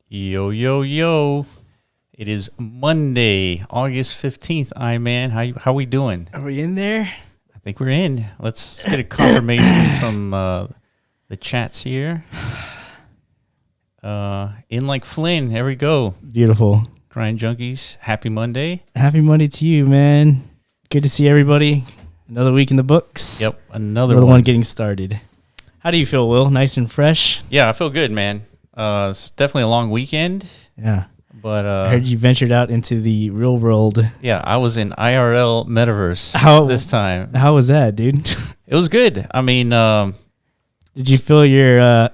Yo, yo, yo. It is Monday, August 15th. Man. How we doing? Are we in there? I think we're in. Let's get a confirmation from the chats here. In like Flynn. There we go. Beautiful. Grind Junkies. Happy Monday. Happy Monday to you, man. Good to see everybody. Another week in the books. Yep, another one getting started. How do you feel, Will? Nice and fresh? Yeah, I feel good, man. It's definitely a long weekend. Yeah. But I heard you ventured out into the real world. Yeah, I was in IRL Metaverse this time. How was that, dude? It was good. I mean, did you feel your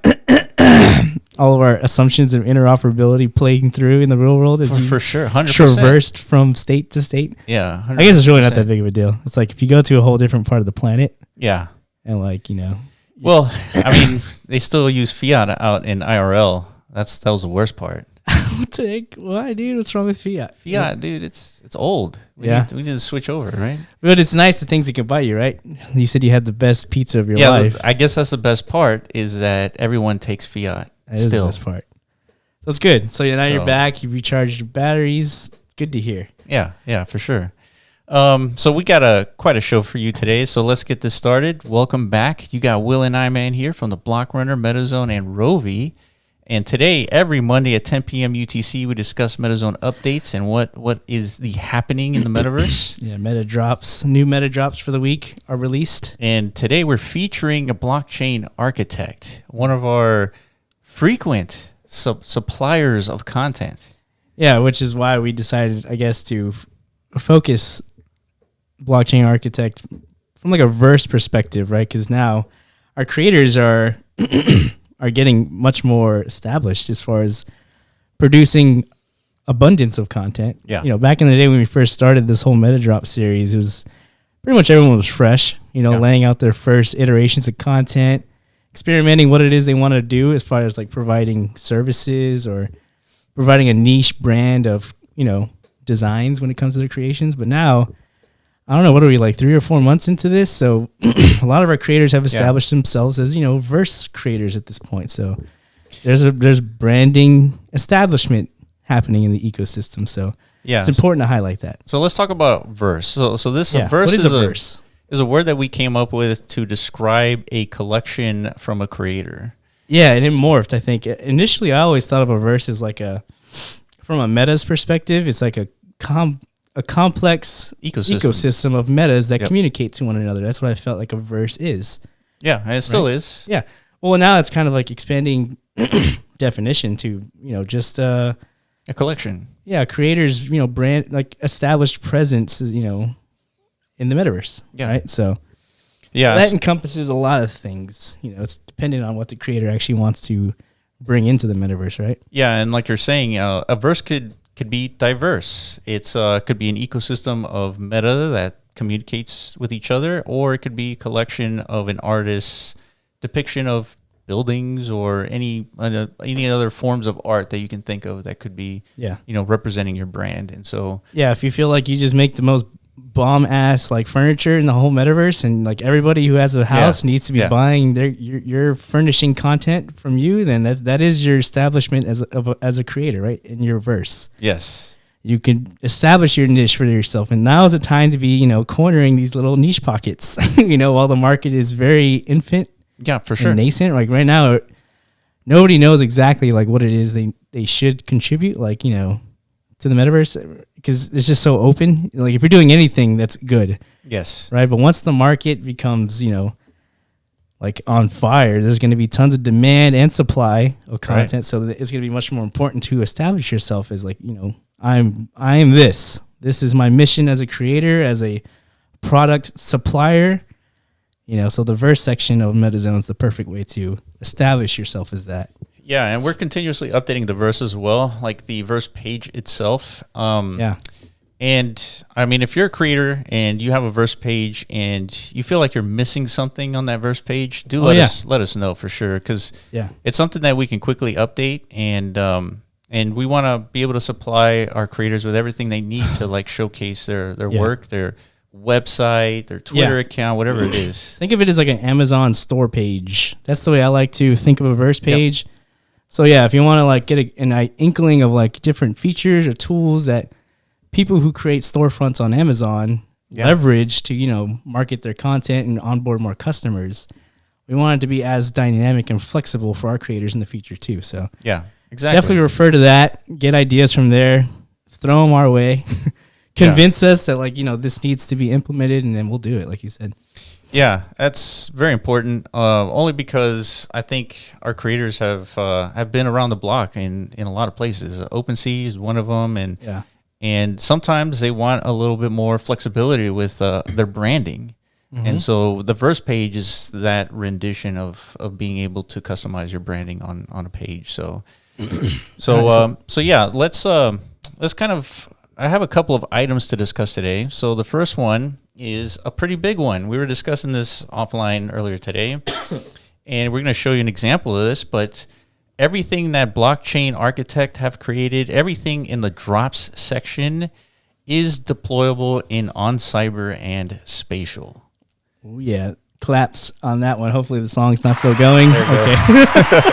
all of our assumptions of interoperability playing through in the real world? For sure, 100%. Traversed from state to state? Yeah, 100%. I guess it's really not that big of a deal. It's like if you go to a whole different part of the planet. Yeah. And like, you know. Well, I mean, they still use fiat out in IRL. That was the worst part. Why, dude? What's wrong with fiat? Fiat, dude, it's old. We need to switch over, right? But it's nice the things it can buy you, right? You said you had the best pizza of your life. I guess that's the best part is that everyone takes fiat. That is the best part. So it's good. So now you're back. You recharged your batteries. Good to hear. Yeah, for sure. So we got quite a show for you today. So let's get this started. Welcome back. You got Will and I-Man here from the Block Runner, MetaZone, and Rovi. And today, every Monday at 10 p.m. UTC, we discuss MetaZone updates and what is the happening in the metaverse. Yeah, meta drops. New meta drops for the week are released. And today we're featuring a blockchain architect, one of our frequent suppliers of content. Yeah, which is why we decided, I guess, to focus blockchain architect from like a verse perspective, right? Because now our creators are getting much more established as far as producing abundance of content. Yeah. You know, back in the day when we first started this whole meta drop series, it was pretty much everyone was fresh, laying out their first iterations of content, experimenting what it is they want to do as far as like providing services or providing a niche brand of, designs when it comes to their creations. But now, I don't know, what are we, like 3 or 4 months into this? So a lot of our creators have established themselves as, verse creators at this point. So there's branding establishment happening in the ecosystem. So it's important to highlight that. So let's talk about verse. So this verse what is a verse? Is a word that we came up with to describe a collection from a creator. Yeah, and it morphed, I think. Initially, I always thought of a verse as like from a meta's perspective, it's like a complex ecosystem of metas that communicate to one another. That's what I felt like a verse is. Yeah, and it still is. Yeah. Well, now it's kind of like expanding definition to, just a collection. Yeah, creators, brand, like established presence, in the metaverse. Yeah. Right. So that encompasses a lot of things. It's dependent on what the creator actually wants to bring into the metaverse, right? Yeah, and like you're saying, a verse could be diverse. It's could be an ecosystem of meta that communicates with each other, or it could be a collection of an artist's depiction of buildings or any other forms of art that you can think of that could be representing your brand. And so if you feel like you just make the most bomb ass like furniture in the whole metaverse, and like everybody who has a house needs to be buying your furnishing content from you, then that is your establishment as a creator, right? In your verse. Yes. You can establish your niche for yourself, and now is the time to be, cornering these little niche pockets, while the market is very infant. Yeah, for sure. And nascent. Like right now, nobody knows exactly like what it is they should contribute, like, to the metaverse, because it's just so open. Like if you're doing anything, that's good. Yes. Right. But once the market becomes, like on fire, there's going to be tons of demand and supply of content. Right. So it's going to be much more important to establish yourself as like, I am this. This is my mission as a creator, as a product supplier. So the verse section of MetaZone is the perfect way to establish yourself as that. Yeah, and we're continuously updating the verse as well, like the verse page itself. And I mean, if you're a creator and you have a verse page and you feel like you're missing something on that verse page, let us know for sure, because it's something that we can quickly update, and we want to be able to supply our creators with everything they need to like showcase their work, their website, their Twitter account, whatever it is. Think of it as like an Amazon store page. That's the way I like to think of a verse page. Yep. So yeah, if you want to like get an inkling of like different features or tools that people who create storefronts on Amazon leverage to, you know, market their content and onboard more customers, we want it to be as dynamic and flexible for our creators in the future too. So yeah, exactly. Definitely refer to that, get ideas from there, throw them our way, convince us that like, you know, this needs to be implemented, and then we'll do it. Like you said. Yeah, that's very important. Only because I think our creators have been around the block in a lot of places. OpenSea is one of them, and sometimes they want a little bit more flexibility with their branding, and so the first page is that rendition of being able to customize your branding on a page. So yeah, let's kind of. I have a couple of items to discuss today. So the first one is a pretty big one. We were discussing this offline earlier today, and we're going to show you an example of this, but everything that blockchain architect have created, everything in the drops section is deployable in OnCyber and Spatial. Oh yeah, claps on that one. Hopefully the song's not still going. Okay.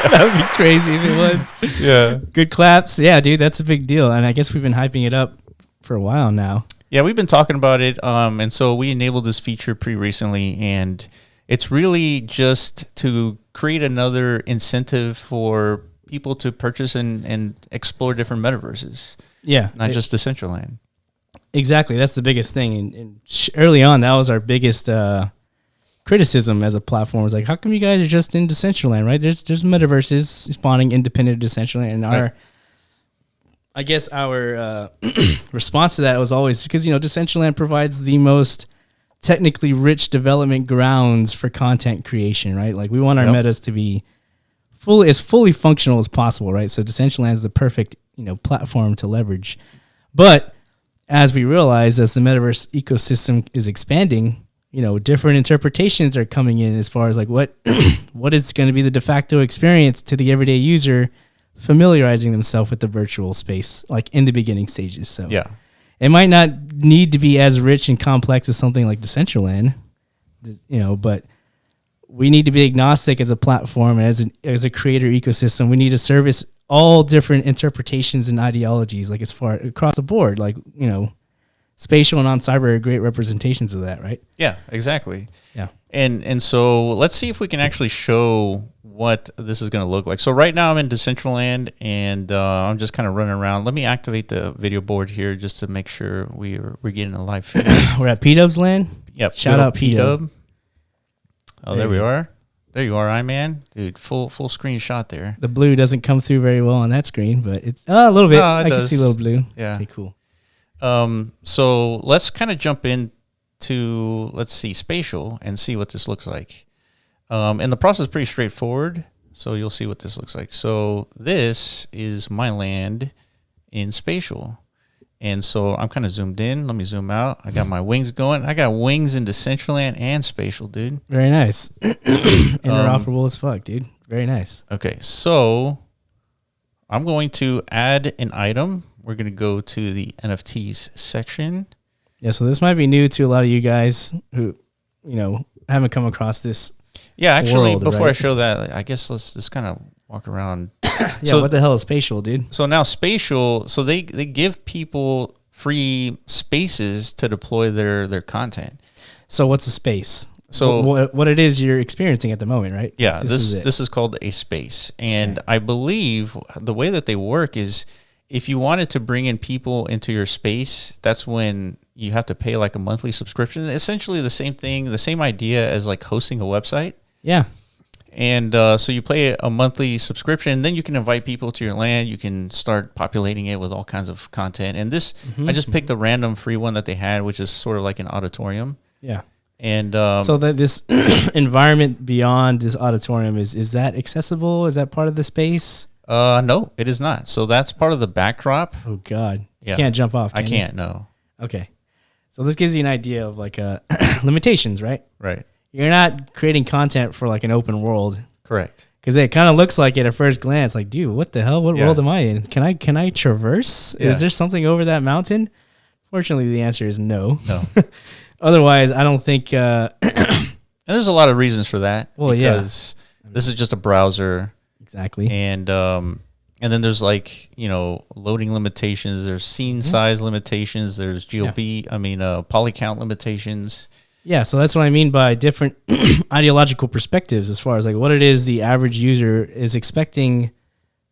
That would be crazy if it was. Yeah. Good claps. Yeah, dude, that's a big deal. And I guess we've been hyping it up for a while now. Yeah, we've been talking about it, and so we enabled this feature pretty recently, and it's really just to create another incentive for people to purchase and explore different metaverses. Yeah. Not just Decentraland. Exactly. That's the biggest thing. And early on, that was our biggest criticism as a platform. Was like, how come you guys are just in Decentraland, right? There's metaverses spawning independent of Decentraland, and our response to that was always because, you know, Decentraland provides the most technically rich development grounds for content creation, right? Like we want our metas to be fully functional as possible, right? So Decentraland is the perfect, you know, platform to leverage. But as we realize, as the metaverse ecosystem is expanding, you know, different interpretations are coming in as far as like what is going to be the de facto experience to the everyday user familiarizing themselves with the virtual space, like in the beginning stages. So yeah, it might not need to be as rich and complex as something like Decentraland, you know, but we need to be agnostic as a platform, as a creator ecosystem. We need to service all different interpretations and ideologies, like as far across the board, like, you know, Spatial and OnCyber are great representations of that, right? Yeah, exactly. Yeah. And so let's see if we can actually show what this is going to look like. So right now I'm in Decentraland, and I'm just kind of running around. Let me activate the video board here just to make sure we're getting a live feed. We're at P-Dub's land? Yep. Shout out P-Dub. Oh, there we are. There you are, iMan. Dude, full screen shot there. The blue doesn't come through very well on that screen, but it's a little bit. I can see a little blue. Yeah. Okay, cool. So let's kind of jump into, let's see, Spatial and see what this looks like. And the process is pretty straightforward, so you'll see what this looks like. So this is my land in Spatial. And so I'm kind of zoomed in. Let me zoom out. I got my wings going. I got wings in Decentraland and Spatial, dude. Very nice. Interoperable as fuck, dude. Very nice. Okay, so I'm going to add an item. We're going to go to the NFTs section. Yeah, so this might be new to a lot of you guys who, you know, haven't come across this. Yeah, actually, world, before right? I show that, I guess let's just kind of walk around. Yeah, so, what the hell is Spatial, dude? So now Spatial, so they give people free spaces to deploy their content. So what's a space? So what it is you're experiencing at the moment, right? Yeah, this is called a space. And I believe the way that they work is if you wanted to bring in people into your space, that's when you have to pay like a monthly subscription. Essentially the same thing, the same idea as like hosting a website. Yeah. And so you pay a monthly subscription, then you can invite people to your land. You can start populating it with all kinds of content. And this, I just picked a random free one that they had, which is sort of like an auditorium. Yeah. And so that this environment beyond this auditorium, is that accessible? Is that part of the space? No, it is not. So that's part of the backdrop. Oh God. Yeah. You can't jump off. I can't, no. Okay. So this gives you an idea of like limitations, right? Right. You're not creating content for like an open world. Correct. Because it kind of looks like it at first glance, like, dude, what the hell? What world am I in? Can I traverse? Yeah. Is there something over that mountain? Fortunately, the answer is no. No. Otherwise, I don't think. And there's a lot of reasons for that. Well, because this is just a browser. Exactly. And then there's like, loading limitations. There's scene size limitations. There's poly count limitations. Yeah, so that's what I mean by different ideological perspectives as far as like what it is the average user is expecting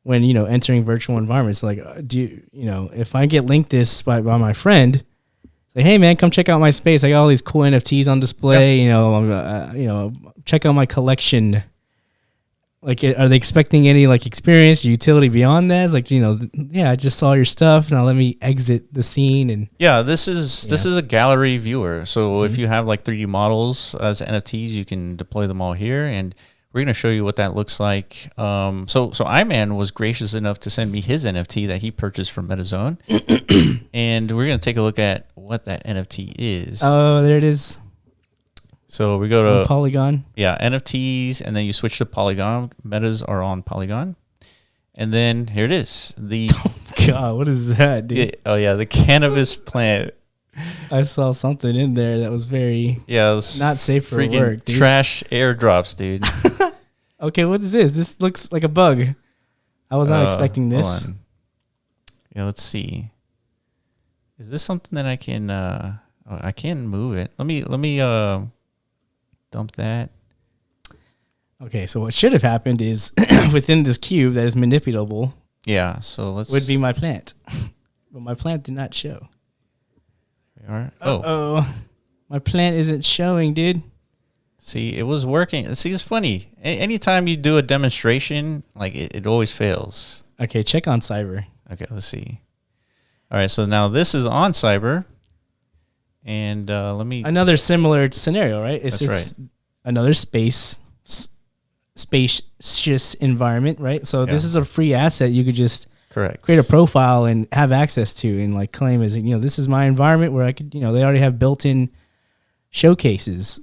when, entering virtual environments. Like, if I get linked this by my friend, say, hey man, come check out my space. I got all these cool NFTs on display. Yep. Check out my collection. Like, are they expecting any like experience or utility beyond that? It's like, I just saw your stuff. Now let me exit the scene. And this is a gallery viewer. So if you have like 3D models as NFTs, you can deploy them all here, and we're gonna show you what that looks like. So iMan was gracious enough to send me his NFT that he purchased from MetaZone, and we're gonna take a look at what that NFT is. Oh, there it is. So we go to Polygon. Yeah, NFTs, and then you switch to Polygon. Metas are on Polygon. And then here it is. God, what is that, dude? The cannabis plant. I saw something in there that was very not safe for work, dude. Trash airdrops, dude. Okay, what is this? This looks like a bug. I was not expecting this. Hold on. Yeah, let's see. Is this something that I can I can move it. Let me dump that. Okay, so what should have happened is within this cube that is manipulable. Yeah, so would be my plant, but my plant did not show. We are. My plant isn't showing, dude. See, it was working. See, it's funny. Anytime you do a demonstration, like it always fails. Okay, check on Cyber. Okay, let's see. All right, so now this is on Cyber. And let me... Another similar scenario, right? That's right. Another spacious environment, right? So this is a free asset you could just create a profile and have access to and like claim as, this is my environment where I could, they already have built-in showcase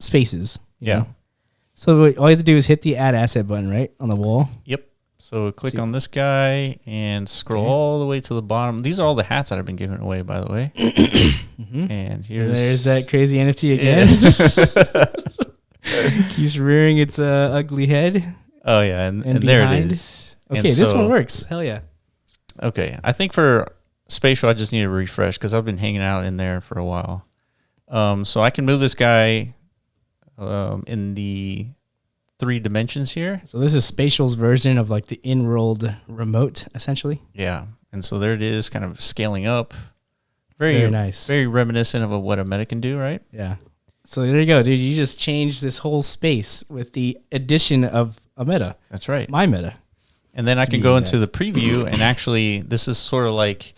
spaces. You know? So all you have to do is hit the add asset button, right? On the wall. Yep. So click on this guy and scroll all the way to the bottom. These are all the hats that I've been giving away, by the way. And there's that crazy NFT again. Keeps rearing its ugly head. Oh, yeah. And there it is. Okay, this one works. Hell yeah. Okay. I think for spatial, I just need to refresh because I've been hanging out in there for a while. So I can move this guy in the 3 dimensions here. So this is Spatial's version of like the in-world remote, essentially. Yeah. And so there it is, kind of scaling up. Very nice. Very reminiscent of what a meta can do, right? Yeah. So there you go, dude. You just changed this whole space with the addition of a meta. That's right. My meta. And then I can go into the preview and actually, this is sort of like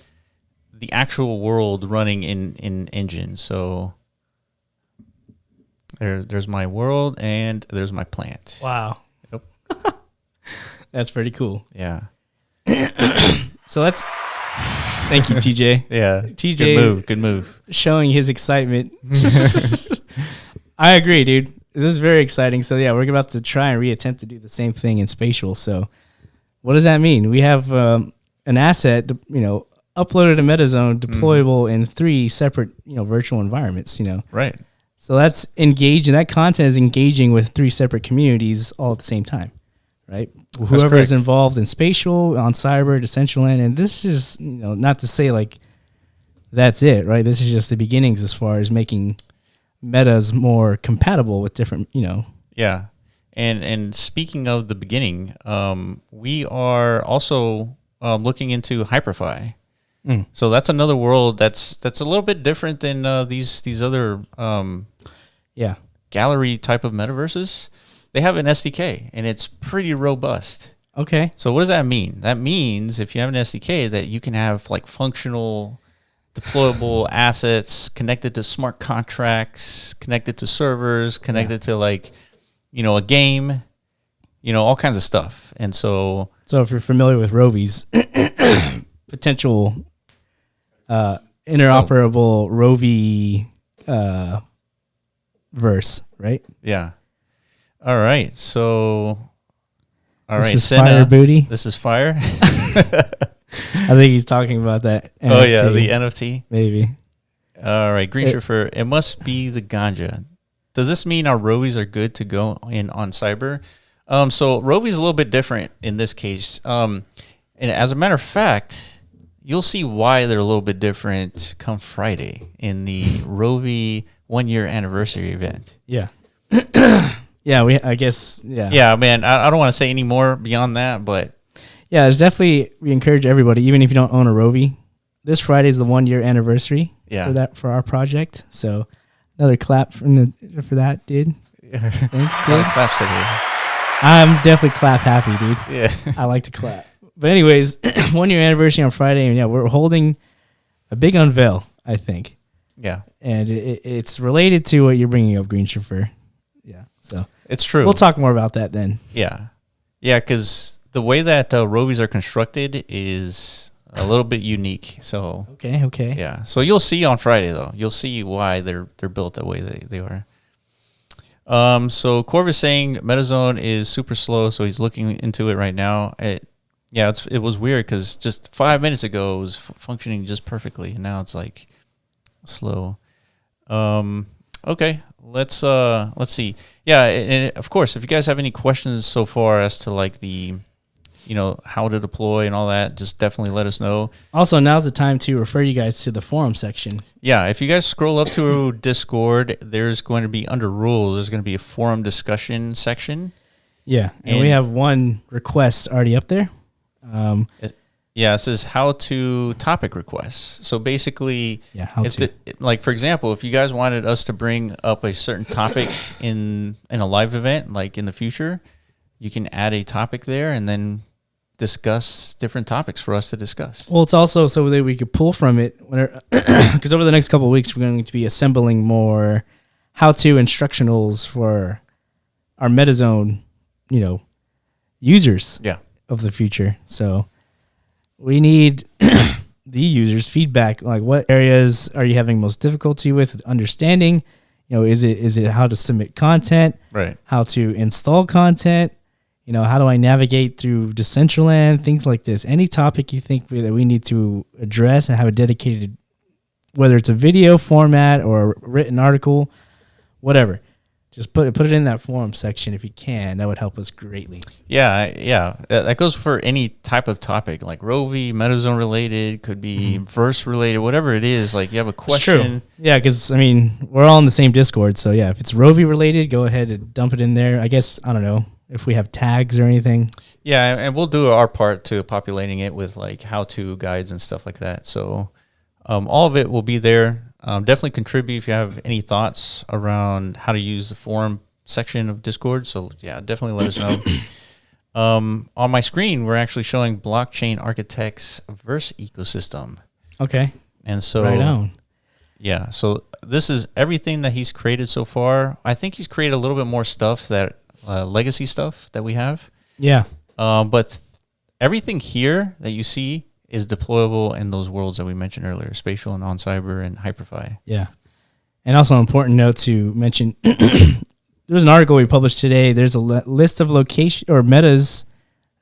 the actual world running in Engine. So there's my world and there's my plant. Wow. Yep. That's pretty cool. Yeah. So let's thank you, TJ. Yeah. TJ. Good move. Showing his excitement. I agree, dude. This is very exciting. So yeah, we're about to try and reattempt to do the same thing in Spatial. So what does that mean? We have an asset, uploaded to MetaZone, deployable in 3 separate, virtual environments, Right. So that's engaging. That content is engaging with 3 separate communities all at the same time, right? Whoever is involved in Spatial, on Cyber, Decentraland, and this is, not to say like that's it, right? This is just the beginnings as far as making metas more compatible with different, Yeah. And speaking of the beginning, we are also looking into Hyperfy. So that's another world that's a little bit different than these other gallery type of metaverses. They have an SDK and it's pretty robust. Okay. So what does that mean? That means if you have an SDK that you can have like functional deployable assets connected to smart contracts, connected to servers, connected to like, a game, all kinds of stuff. And so if you're familiar with Rovies, potential interoperable Rovie verse, right? Yeah. All right. So, this is Fire Booty. This is Fire. I think he's talking about that NFT. Oh, yeah, the NFT. Maybe. All right, Green Shifter. It must be the ganja. Does this mean our Rovies are good to go in on Cyber? So Rovi's a little bit different in this case. And as a matter of fact, you'll see why they're a little bit different come Friday in the Rovi 1 year anniversary event. Yeah. Yeah, I guess. Yeah, man. I don't want to say any more beyond that, but yeah, there's definitely, we encourage everybody, even if you don't own a Rovi, this Friday is the 1 year anniversary for our project. So another clap for that, dude. Thanks, dude. Claps today. I'm definitely clap happy, dude. Yeah. I like to clap. But anyways, 1 year anniversary on Friday, and we're holding a big unveil, I think. Yeah. And it's related to what you're bringing up, Green Chauffeur. Yeah, so. It's true. We'll talk more about that then. Yeah. Yeah, because the way that Rovi's are constructed is a little bit unique. So Okay. Yeah. So you'll see on Friday, though. You'll see why they're built the way they are. So Corv is saying MetaZone is super slow, so he's looking into it right now. It was weird because just 5 minutes ago it was functioning just perfectly, and now it's like slow. Okay, let's see. Yeah, and of course, if you guys have any questions so far as to like the, how to deploy and all that, just definitely let us know. Also, now's the time to refer you guys to the forum section. Yeah, if you guys scroll up to Discord, there's going to be under rules, there's going to be a forum discussion section. Yeah, and we have one request already up there. It says how to topic requests. So basically, like for example, if you guys wanted us to bring up a certain topic in a live event, like in the future, you can add a topic there and then discuss different topics for us to discuss. Well, it's also so that we could pull from it, because over the next couple of weeks, we're going to be assembling more how-to instructionals for our MetaZone, users of the future. So we need the users' feedback, like what areas are you having most difficulty with understanding? Is it how to submit content, right? How to install content? How do I navigate through Decentraland? Things like this. Any topic you think that we need to address and have a dedicated, whether it's a video format or a written article, whatever. Just put it in that forum section if you can. That would help us greatly. Yeah. That goes for any type of topic, like Rovi, MetaZone related, could be verse related, whatever it is. Like you have a question. It's true. Yeah, because we're all in the same Discord. So yeah, if it's Rovi related, go ahead and dump it in there. I guess, I don't know if we have tags or anything. Yeah, and we'll do our part to populating it with like how-to guides and stuff like that. So all of it will be there. Definitely contribute if you have any thoughts around how to use the forum section of Discord. So yeah, definitely let us know. On my screen, we're actually showing Blockchain Architect's verse ecosystem. Okay. And so right on. Yeah. So this is everything that he's created so far. I think he's created a little bit more stuff that legacy stuff that we have. Yeah. But everything here that you see is deployable in those worlds that we mentioned earlier, Spatial and OnCyber and HyperFi. Yeah. And also an important note to mention, there's an article we published today. There's a list of location or metas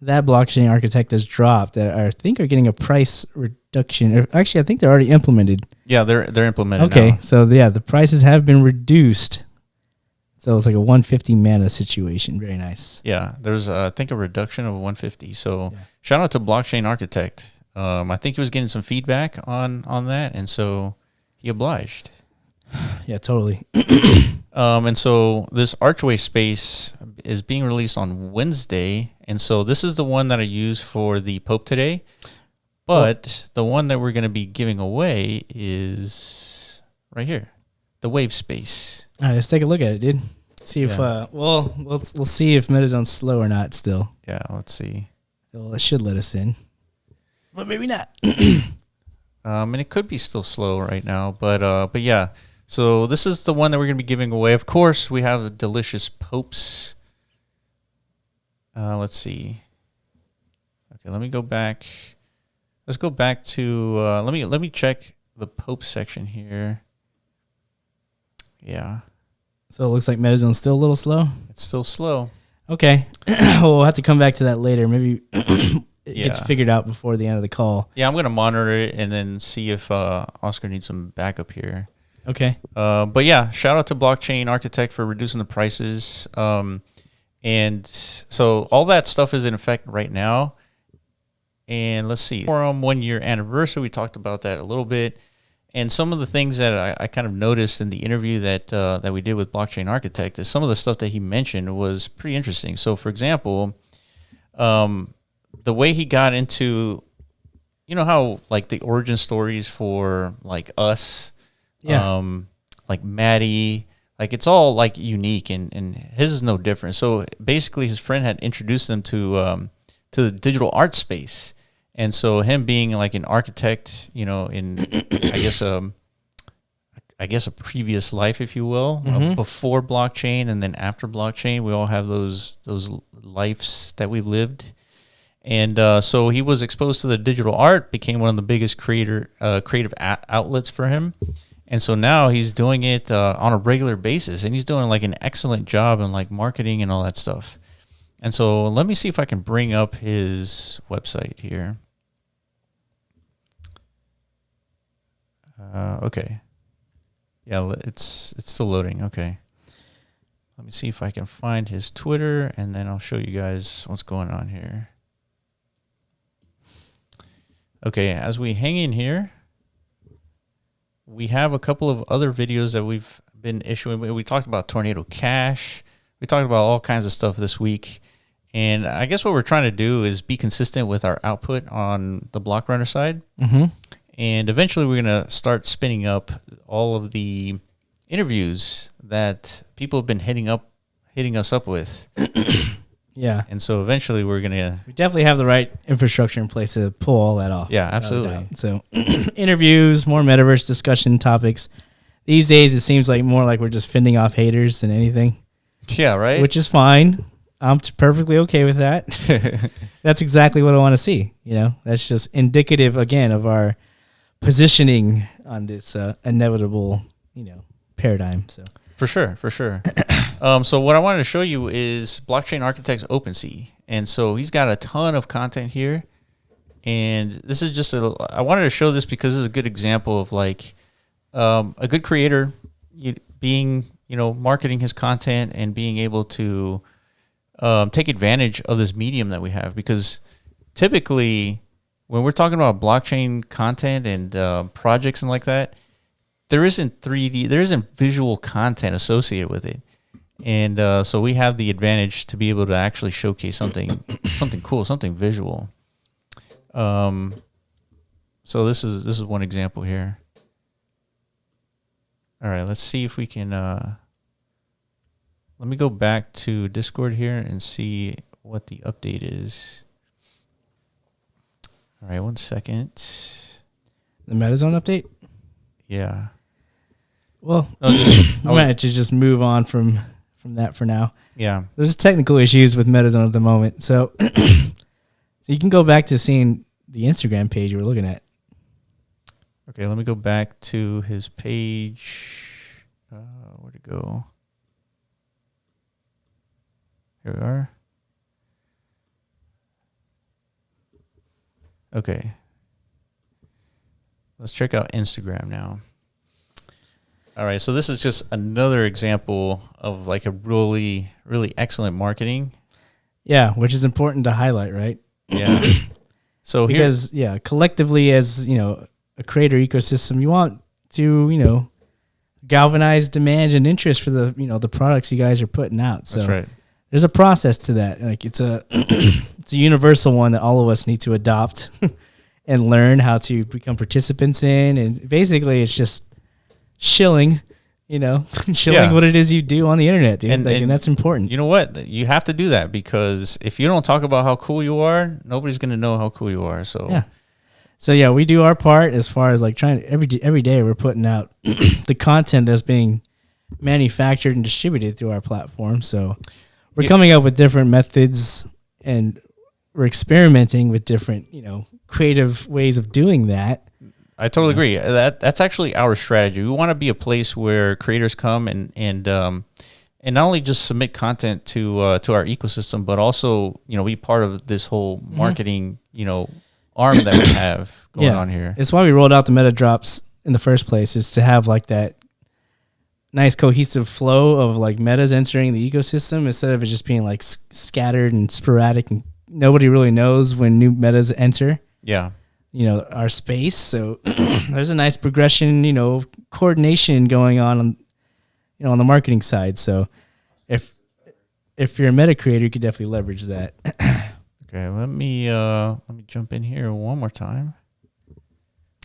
that Blockchain Architect has dropped that I think are getting a price reduction. Actually, I think they're already implemented. Yeah, they're implemented now. Okay, so yeah, the prices have been reduced. So it's like a 150 mana situation. Very nice. Yeah, there's I think a reduction of 150. So shout out to Blockchain Architect. I think he was getting some feedback on that, and so he obliged. Yeah, totally. And so this Archway space is being released on Wednesday, and so this is the one that I use for the Pope today. But the one that we're going to be giving away is right here, the Wave space. All right, let's take a look at it, dude. See if we'll see if MetaZone's slow or not. Still. Yeah, let's see. Well, it should let us in. But maybe not. And it could be still slow right now, but yeah. So this is the one that we're going to be giving away. Of course, we have delicious popes. Let's see. Okay, let me go back. Let's go back to let me check the pope section here. Yeah. So it looks like MetaZone's still a little slow. It's still slow. Okay. We'll have to come back to that later. Maybe it gets figured out before the end of the call. Yeah, I'm going to monitor it and then see if Oscar needs some backup here. Okay. But yeah, shout out to Blockchain Architect for reducing the prices. And so all that stuff is in effect right now. And let's see, forum 1 year anniversary, we talked about that a little bit. And some of the things that I kind of noticed in the interview that we did with Blockchain Architect is some of the stuff that he mentioned was pretty interesting. So, for example, the way he got into, you know how like the origin stories for like us, like Maddie, like it's all like unique, and his is no different. So basically, his friend had introduced them to the digital art space. And so him being like an architect, you know, in I guess a previous life, if you will, before blockchain and then after blockchain, we all have those lives that we've lived. And so he was exposed to the digital art, became one of the biggest creative outlets for him. And so now he's doing it on a regular basis, and he's doing like an excellent job in like marketing and all that stuff. And so let me see if I can bring up his website here. Okay. Yeah, it's still loading. Okay. Let me see if I can find his Twitter, and then I'll show you guys what's going on here. Okay, as we hang in here, we have a couple of other videos that we've been issuing. We talked about Tornado Cash. We talked about all kinds of stuff this week. And I guess what we're trying to do is be consistent with our output on the Block Runner side. Mm-hmm. And eventually we're going to start spinning up all of the interviews that people have been hitting us up with. Yeah. And so eventually we definitely have the right infrastructure in place to pull all that off. Yeah, absolutely. So interviews, more metaverse discussion topics. These days it seems like more like we're just fending off haters than anything. Yeah, right? Which is fine. I'm perfectly okay with that. That's exactly what I want to see. You know, that's just indicative again of our positioning on this inevitable, you know, paradigm. So for sure. So what I wanted to show you is Blockchain Architect's OpenSea. And so he's got a ton of content here. And this is just I wanted to show this because this is a good example of like a good creator being, you know, marketing his content and being able to take advantage of this medium that we have. Because typically when we're talking about blockchain content and projects and like that, there isn't 3D, there isn't visual content associated with it. And so we have the advantage to be able to actually showcase something cool, something visual. So this is one example here. All right, let's see if we can. Let me go back to Discord here and see what the update is. All right, 1 second. The MetaZone update? Yeah. Well, I might just move on from that for now. Yeah. There's technical issues with MetaZone at the moment. So you can go back to seeing the Instagram page you were looking at. Okay, let me go back to his page. Where'd it go? Here we are. Okay. Let's check out Instagram now. All right, so this is just another example of like a really, really excellent marketing. Yeah, which is important to highlight, right? Yeah. So because collectively as, you know, a creator ecosystem, you want to, you know, galvanize demand and interest for the, you know, the products you guys are putting out. So that's right. There's a process to that. Like it's a it's a universal one that all of us need to adopt and learn how to become participants in. And basically it's just shilling what it is you do on the internet, dude. And that's important. You know what? You have to do that because if you don't talk about how cool you are, nobody's going to know how cool you are. So yeah. So yeah, we do our part as far as like trying to, every day we're putting out the content that's being manufactured and distributed through our platform. So we're coming up with different methods and we're experimenting with different, you know, creative ways of doing that. I totally agree. That's actually our strategy. We want to be a place where creators come and not only just submit content to our ecosystem, but also, you know, be part of this whole marketing, you know, arm that we have going on here. It's why we rolled out the meta drops in the first place, is to have like that nice cohesive flow of like metas entering the ecosystem instead of it just being like scattered and sporadic and nobody really knows when new metas enter. Yeah. Our space. So there's a nice progression, coordination going on on the marketing side. So if you're a meta creator, you could definitely leverage that. Okay, let me jump in here one more time.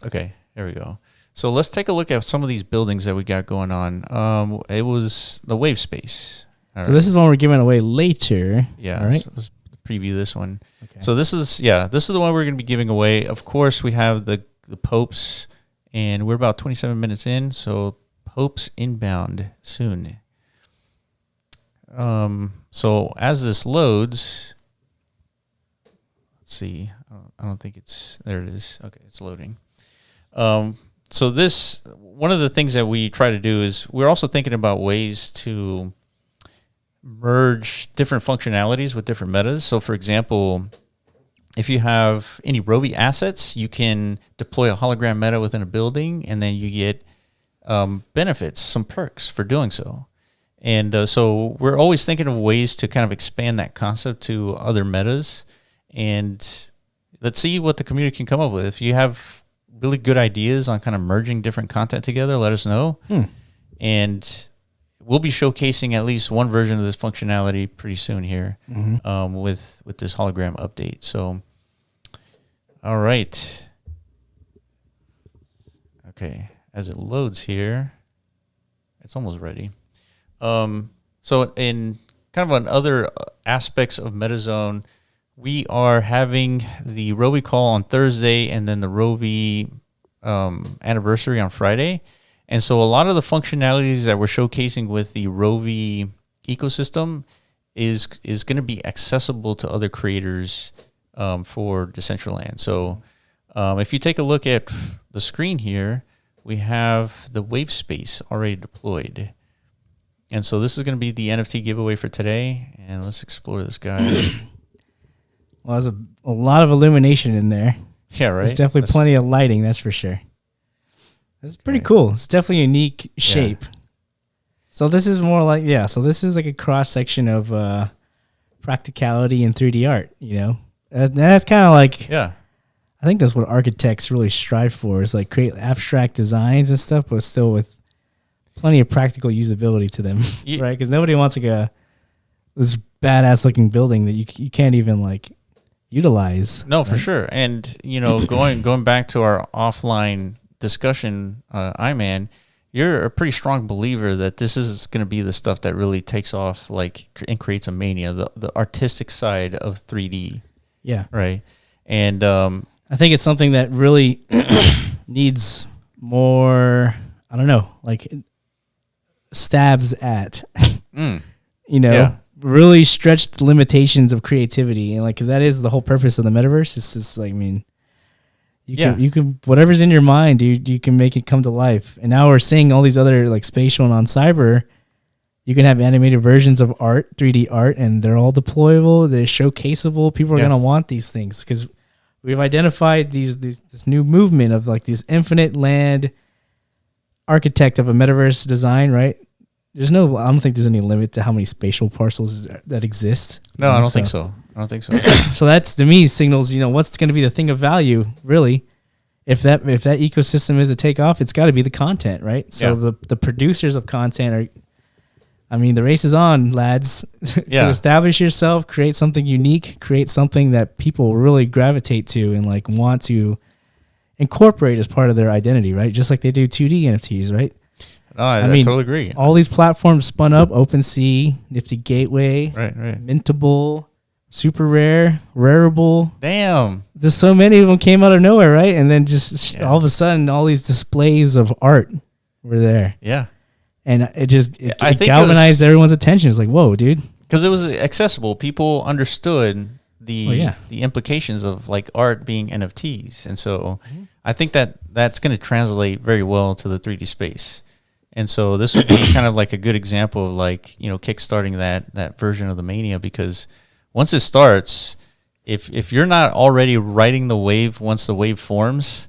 Okay, there we go. So let's take a look at some of these buildings that we got going on. It was the wave space. This is one we're giving away later. Yeah. All right. So let's preview this one. Okay. So this is the one we're going to be giving away. Of course, we have the Popes, and we're about 27 minutes in. So Popes inbound soon. So as this loads, let's see. I don't think there it is. Okay, it's loading. So this, one of the things that we try to do is we're also thinking about ways to merge different functionalities with different metas. So for example, if you have any Rovi assets, you can deploy a hologram meta within a building, and then you get benefits, some perks for doing so. And so we're always thinking of ways to kind of expand that concept to other metas. And let's see what the community can come up with. If you have really good ideas on kind of merging different content together, let us know. And we'll be showcasing at least one version of this functionality pretty soon here with this hologram update. So, all right. Okay, as it loads here, it's almost ready. So in kind of on other aspects of MetaZone, we are having the Rovi call on Thursday and then the Rovi anniversary on Friday. And so a lot of the functionalities that we're showcasing with the Rovi ecosystem is going to be accessible to other creators for Decentraland. So if you take a look at the screen here, we have the wave space already deployed. And so this is going to be the NFT giveaway for today. And let's explore this guy. Well, there's a lot of illumination in there. Yeah, right? There's definitely plenty of lighting, that's for sure. It's pretty cool. It's definitely a unique shape. Yeah. So this is more like, so this is like a cross-section of practicality and 3D art, That's kind of like, I think that's what architects really strive for, is like create abstract designs and stuff, but still with plenty of practical usability to them, right? Because nobody wants like this badass looking building that you can't even like utilize. No, right? For sure. And going back to our offline discussion, Iman, you're a pretty strong believer that this is going to be the stuff that really takes off, like, and creates a mania, the artistic side of 3D. Yeah. Right. And I think it's something that really needs more, I don't know, like stabs at, really stretch the limitations of creativity. And like, cause that is the whole purpose of the metaverse. It's just like, you can, whatever's in your mind, you can make it come to life. And now we're seeing all these other like spatial and on cyber, you can have animated versions of art, 3D art, and they're all deployable. They're showcaseable. People are going to want these things because we've identified this new movement of like this infinite land architect of a metaverse design, right? I don't think there's any limit to how many spatial parcels that exist. No, I don't think so. So that's, to me, signals, what's going to be the thing of value, really. If that ecosystem is to take off, it's got to be the content, right? So the producers of content the race is on, lads. To establish yourself, create something unique, create something that people really gravitate to and like want to incorporate as part of their identity, right? Just like they do 2D NFTs, right? No, I totally agree. All these platforms spun up: OpenSea, Nifty Gateway, right, Mintable, Super Rare, Rareable. Damn, just so many of them came out of nowhere, right? And then just all of a sudden, all these displays of art were there. Yeah, and it galvanized everyone's attention. It's like, whoa, dude, because it was accessible. People understood the implications of like art being NFTs, and so I think that's going to translate very well to the 3D space. And so this would be kind of like a good example of like, kickstarting that version of the mania, because once it starts, if you're not already riding the wave once the wave forms,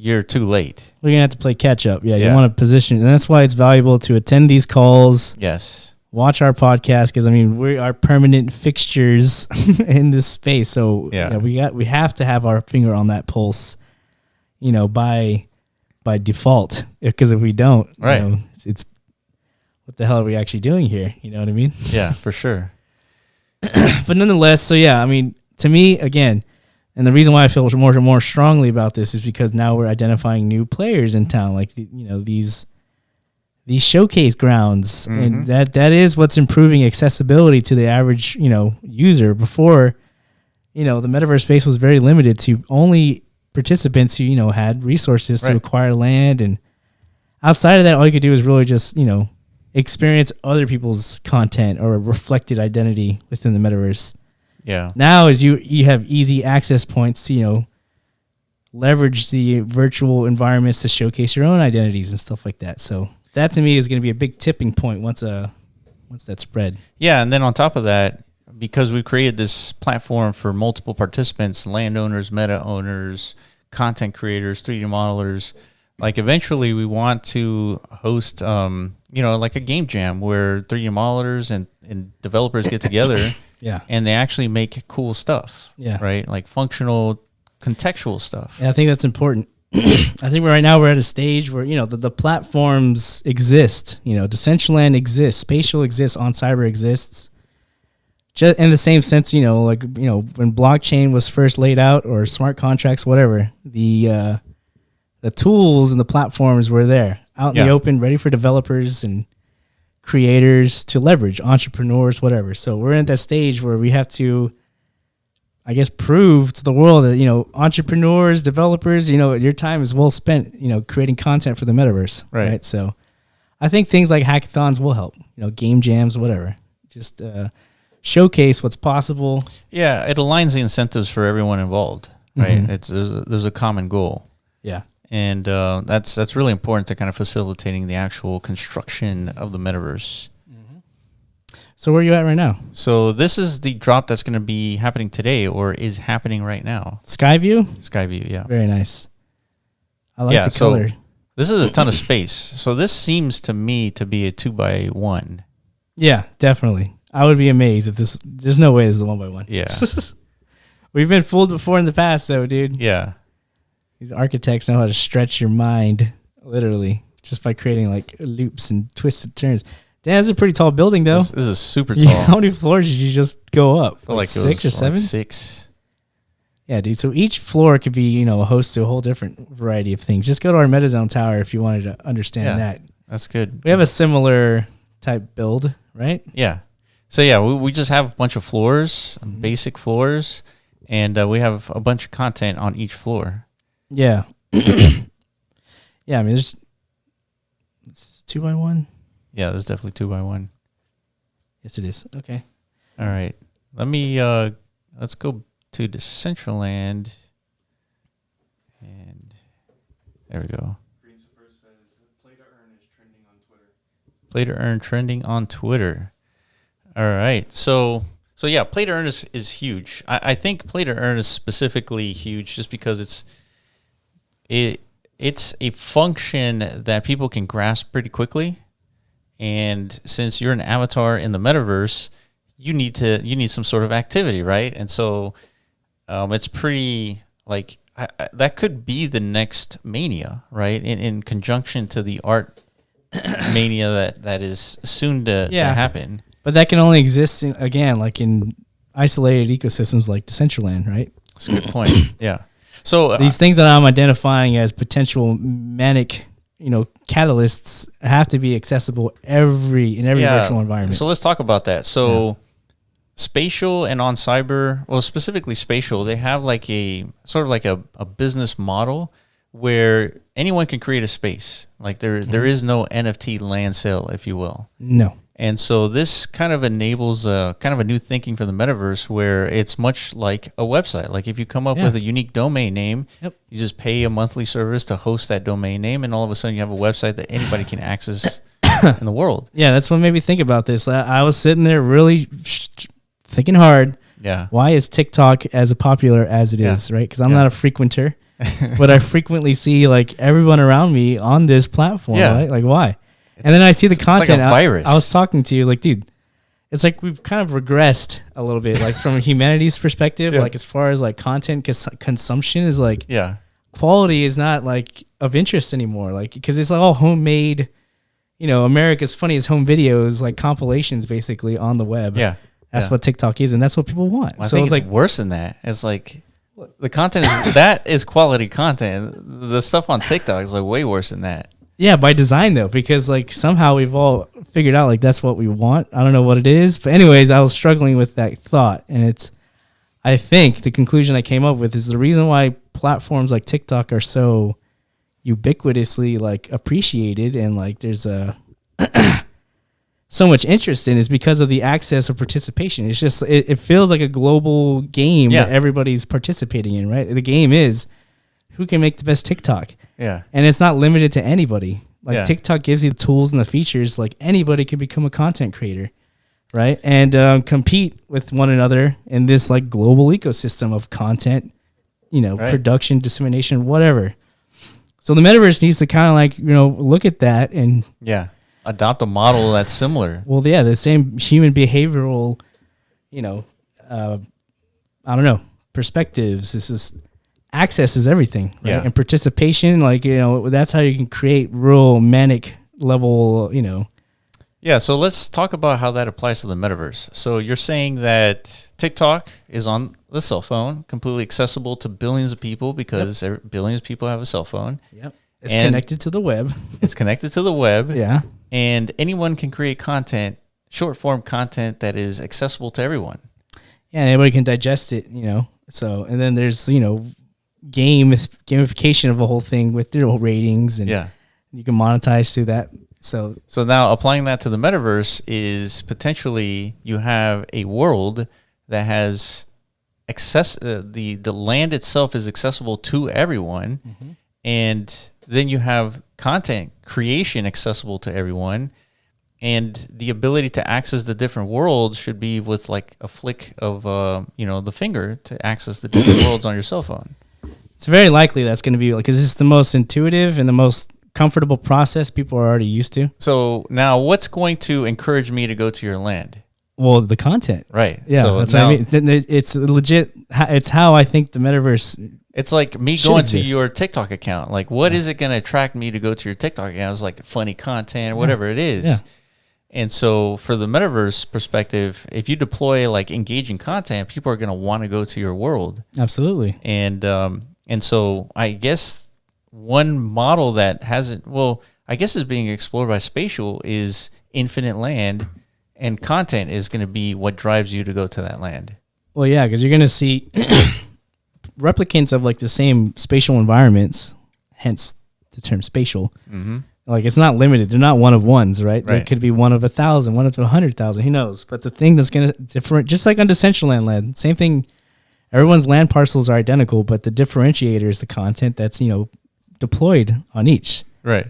you're too late. We're going to have to play catch up. Yeah, you want to position. And that's why it's valuable to attend these calls. Yes. Watch our podcast because, I mean, we are permanent fixtures in this space. So we have to have our finger on that pulse, by default. Because if we don't, it's what the hell are we actually doing here? You know what I mean? Yeah, for sure. But nonetheless, so yeah, I mean, to me, again, and the reason why I feel more strongly about this is because now we're identifying new players in town, like these showcase grounds, and that is what's improving accessibility to the average user. Before, the metaverse space was very limited to only participants who had resources to acquire land, and outside of that, all you could do is really just experience other people's content or reflected identity within the metaverse. Yeah. Now, as you have easy access points to leverage the virtual environments to showcase your own identities and stuff like that. So that to me is going to be a big tipping point once that's spread. Yeah, and then on top of that, because we created this platform for multiple participants, landowners, meta owners, content creators, 3D modelers, like eventually we want to host like a game jam where 3D modelers and developers get together and they actually make cool stuff. Yeah. Right? Like functional, contextual stuff. Yeah, I think that's important. I think right now we're at a stage where, the platforms exist. Decentraland exists, Spatial exists, On Cyber exists. Just in the same sense, when blockchain was first laid out or smart contracts, whatever, the tools and the platforms were there out in the open, ready for developers and creators to leverage, entrepreneurs, whatever. So we're at that stage where we have to, I guess, prove to the world that, entrepreneurs, developers, your time is well spent, creating content for the metaverse. Right. So I think things like hackathons will help, game jams, whatever. Just showcase what's possible. Yeah. It aligns the incentives for everyone involved, right? There's a common goal. Yeah. And that's really important to kind of facilitating the actual construction of the metaverse. So where are you at right now? So this is the drop that's going to be happening today or is happening right now. Skyview? Skyview, yeah. Very nice. I like the color. This is a ton of space. So this seems to me to be a 2x1. Yeah, definitely. I would be amazed if there's no way this is a 1x1. Yeah. We've been fooled before in the past though, dude. Yeah. These architects know how to stretch your mind, literally, just by creating like loops and twisted turns. Damn, that's a pretty tall building, though. This is super tall. How many floors did you just go up? Like 6 or 7? 6. Yeah, dude. So each floor could be, a host to a whole different variety of things. Just go to our MetaZone tower if you wanted to understand that. That's good. We have a similar type build, right? Yeah. So yeah, we just have a bunch of floors, basic floors, and we have a bunch of content on each floor. Yeah. Yeah, I mean, it's 2x1. Yeah, there's definitely 2x1. Yes, it is. Okay. All right. Let's go to Decentraland. And there we go. First says, play to earn is trending on Twitter. Play to earn trending on Twitter. All right. So yeah, play to earn is huge. I think play to earn is specifically huge just because it's a function that people can grasp pretty quickly, and since you're an avatar in the metaverse, you need some sort of activity, right? And so it's pretty like that could be the next mania, right? In conjunction to the art mania that is soon to happen. But that can only exist in isolated ecosystems like Decentraland, right? That's a good point. Yeah. So these things that I'm identifying as potential manic, catalysts have to be accessible in every virtual environment. So let's talk about that. So Spatial and On Cyber, well, specifically Spatial, they have like a sort of like a business model where anyone can create a space. Like there is no NFT land sale, if you will. No. And so this kind of enables kind of a new thinking for the metaverse where it's much like a website. Like if you come up with a unique domain name, you just pay a monthly service to host that domain name, and all of a sudden you have a website that anybody can access in the world. Yeah, that's what made me think about this. I was sitting there really thinking hard. Yeah. Why is TikTok as popular as it is, right? Because I'm not a frequenter. but I frequently see like everyone around me on this platform. Yeah. Right? Like why? And then I see the content. It's like a virus. I was talking to you like, dude, it's like we've kind of regressed a little bit, like from humanity's perspective, like as far as like content consumption is like, quality is not like of interest anymore. Like, because it's all homemade, you know, America's Funniest Home Videos, like compilations basically on the web. Yeah. That's what TikTok is. And that's what people want. Well, I think it's like worse than that. It's like the content that is quality content. The stuff on TikTok is like way worse than that. Yeah, by design though, because like somehow we've all figured out like that's what we want. I don't know what it is, but anyways, I was struggling with that thought, and I think the conclusion I came up with is the reason why platforms like TikTok are so ubiquitously like appreciated and like there's so much interest in is because of the access of participation. It's just it feels like a global game that everybody's participating in, right? The game is who can make the best TikTok. Yeah. And it's not limited to anybody. Like TikTok gives you the tools and the features. Like anybody can become a content creator, right? And compete with one another in this like global ecosystem of content, you know, production, dissemination, whatever. So the metaverse needs to kind of like, you know, look at that and adopt a model that's similar. Well, yeah, the same human behavioral, you know, I don't know, perspectives. This is access is everything, right? And participation, like, you know, that's how you can create real manic level, you know. Yeah, so let's talk about how that applies to the metaverse. So you're saying that TikTok is on the cell phone, completely accessible to billions of people because billions of people have a cell phone. Yep. It's connected to the web. It's connected to the web. Yeah. And anyone can create content, short form content that is accessible to everyone. Yeah, and everybody can digest it, you know. So, and then there's, you know, gamification of the whole thing with their ratings, and you can monetize through that. So now applying that to the metaverse is potentially you have a world that has access. The land itself is accessible to everyone, and then you have content creation accessible to everyone, and the ability to access the different worlds should be with like a flick of you know, the finger to access the different worlds on your cell phone. It's very likely that's going to be like, because it's the most intuitive and the most comfortable process people are already used to. So now what's going to encourage me to go to your land? Well, the content. Right. Yeah, so that's now, what I mean. It's legit. It's how I think the metaverse. It's like me going to your TikTok account. Like, what is it going to attract me to go to your TikTok account? It's like funny content or whatever it is. Yeah. And so for the metaverse perspective, if you deploy like engaging content, people are going to want to go to your world. Absolutely. And so I guess one model that hasn't, well, I guess is being explored by Spatial is infinite land, and content is going to be what drives you to go to that land. Well, yeah, because you're going to see replicants of like the same spatial environments, hence the term spatial. Mm-hmm. Like it's not limited. They're not one of ones, right? There could be one of 1,000, one of 100,000. Who knows? But the thing that's going to different, just like on Decentraland land, same thing. Everyone's land parcels are identical, but the differentiator is the content that's, you know, deployed on each. Right.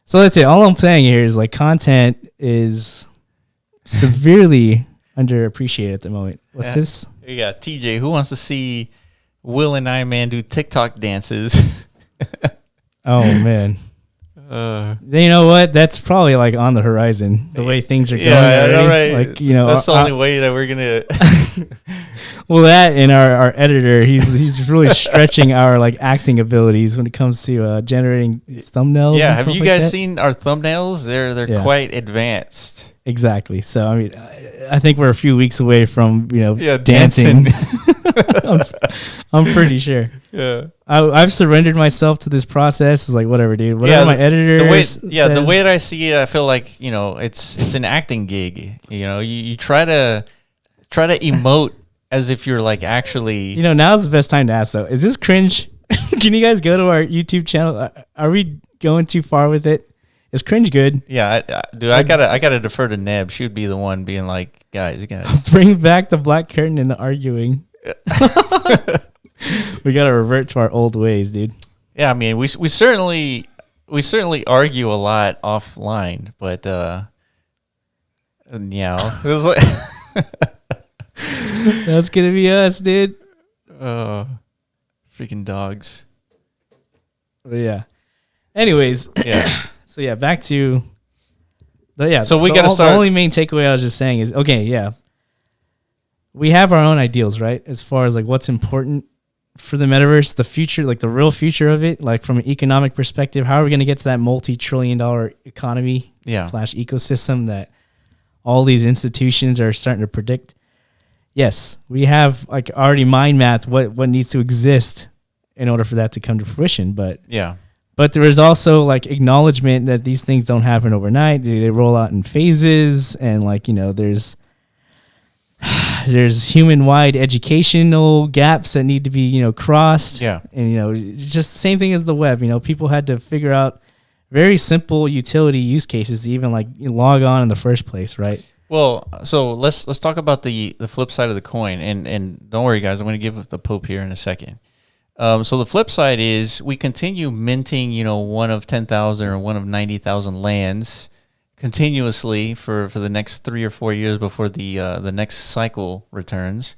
So that's it. All I'm saying here is like content is severely underappreciated at the moment. What's this? Yeah, TJ, who wants to see Will and I, man, do TikTok dances? Oh, man. You know what? That's probably like on the horizon. The way things are going. Yeah, right. Like, you know, that's the only way that we're gonna. Well, that and our editor, he's really stretching our like acting abilities when it comes to generating thumbnails. Yeah, have you guys seen our thumbnails? They're quite advanced. Exactly. So I mean, I think we're a few weeks away from, you know, dancing. I'm pretty sure. Yeah. I've surrendered myself to this process. It's like, whatever, dude. Whatever my editor says. The way that I see it, I feel like, you know, it's an acting gig. You know, you try to emote as if you're like actually. You know, now's the best time to ask though. Is this cringe? Can you guys go to our YouTube channel? Are we going too far with it? Is cringe good? Yeah, I gotta defer to Neb. She would be the one being like, guys, bring back the black curtain and the arguing. We gotta revert to our old ways, dude. Yeah, I mean, we certainly argue a lot offline, but yeah, it was like that's gonna be us, dude. Freaking dogs. But yeah. Anyways, so yeah, back to So we got to start. The only main takeaway I was just saying is, okay, yeah, we have our own ideals, right? As far as like what's important for the metaverse, the future, like the real future of it, like from an economic perspective, how are we going to get to that multi-trillion-dollar economy / ecosystem that all these institutions are starting to predict? Yes, we have like already mind mapped what needs to exist in order for that to come to fruition. But there is also like acknowledgement that these things don't happen overnight. They roll out in phases, and like, you know, there's human-wide educational gaps that need to be, you know, crossed. Yeah. And, you know, just the same thing as the web. You know, people had to figure out very simple utility use cases to even like log on in the first place, right? Well, so let's talk about the flip side of the coin, and don't worry, guys, I'm going to give the Pope here in a second. So the flip side is we continue minting, you know, one of 10,000 or one of 90,000 lands continuously for the next 3 or 4 years before the next cycle returns,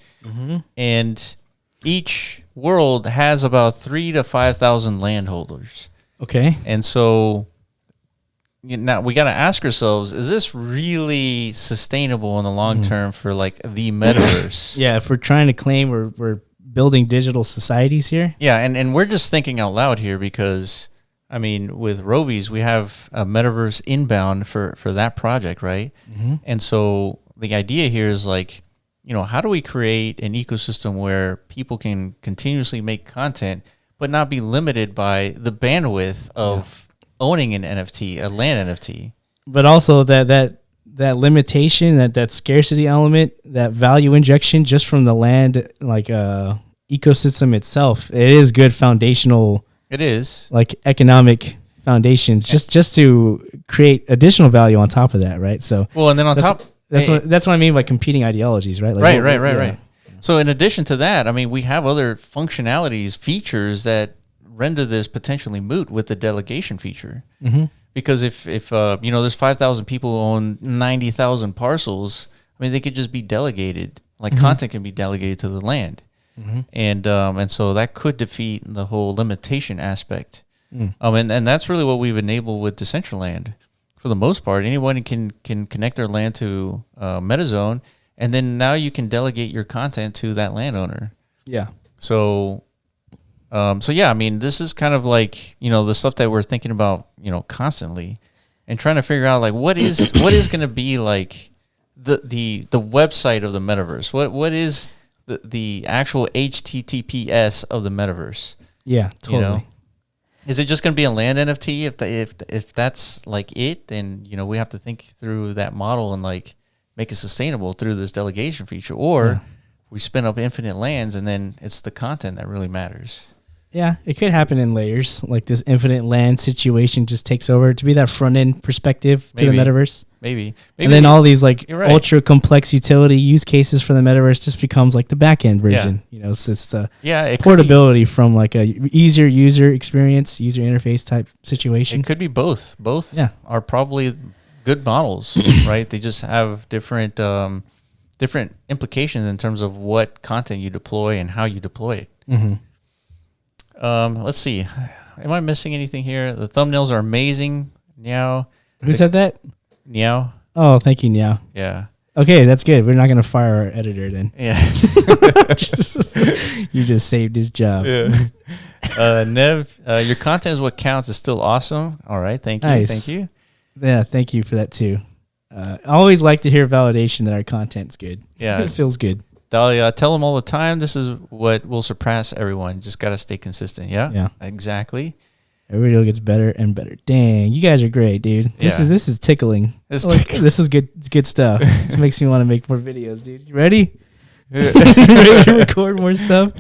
and each world has about 3,000 to 5,000 landholders. Okay, and so now we got to ask ourselves: is this really sustainable in the long term for like the metaverse? Yeah, if we're trying to claim we're building digital societies here. Yeah, and we're just thinking out loud here because, I mean, with Rovies, we have a metaverse inbound for that project, right? And so the idea here is like, you know, how do we create an ecosystem where people can continuously make content but not be limited by the bandwidth of owning an NFT, a land NFT? But also that limitation, that scarcity element, that value injection just from the land, like ecosystem itself, it is good foundational. It is like economic foundations, just to create additional value on top of that, right? So well, and then on top, that's what I mean by competing ideologies, right? Like right. So in addition to that, I mean, we have other functionalities, features that render this potentially moot with the delegation feature. Because if you know, there's 5,000 people who own 90,000 parcels, I mean, they could just be delegated. Like content can be delegated to the land, and so that could defeat the whole limitation aspect. And that's really what we've enabled with Decentraland. For the most part, anyone can connect their land to MetaZone, and then now you can delegate your content to that landowner. Yeah. So yeah, I mean, this is kind of like, you know, the stuff that we're thinking about, you know, constantly, and trying to figure out like what is going to be like the website of the metaverse. What is the actual HTTPS of the metaverse? Yeah, totally. You know? Is it just going to be a land NFT? If that's like it, then, you know, we have to think through that model and like make it sustainable through this delegation feature, or we spin up infinite lands and then it's the content that really matters. Yeah, it could happen in layers. Like this infinite land situation just takes over to be that front end perspective to the metaverse. Maybe. And then all these like ultra complex utility use cases for the metaverse just becomes like the back end version. You know, it's just portability from like a easier user experience, user interface type situation. It could be both. Both are probably good models, right? They just have different implications in terms of what content you deploy and how you deploy it. Let's see. Am I missing anything here? The thumbnails are amazing. Meow. Who said that? Meow. Oh, thank you, Meow. Yeah. Okay, that's good. We're not going to fire our editor then. Yeah. You just saved his job. Yeah. Nev, your content is what counts. It's still awesome. All right. Thank you. Nice. Thank you. Yeah, thank you for that too. I always like to hear validation that our content's good. Yeah. It feels good. Dahlia, tell them all the time, this is what will surpass everyone. Just got to stay consistent. Yeah, exactly. Every video gets better and better. Dang, you guys are great, dude. This is tickling. This is good stuff. This makes me want to make more videos, dude. You ready? You ready to record more stuff?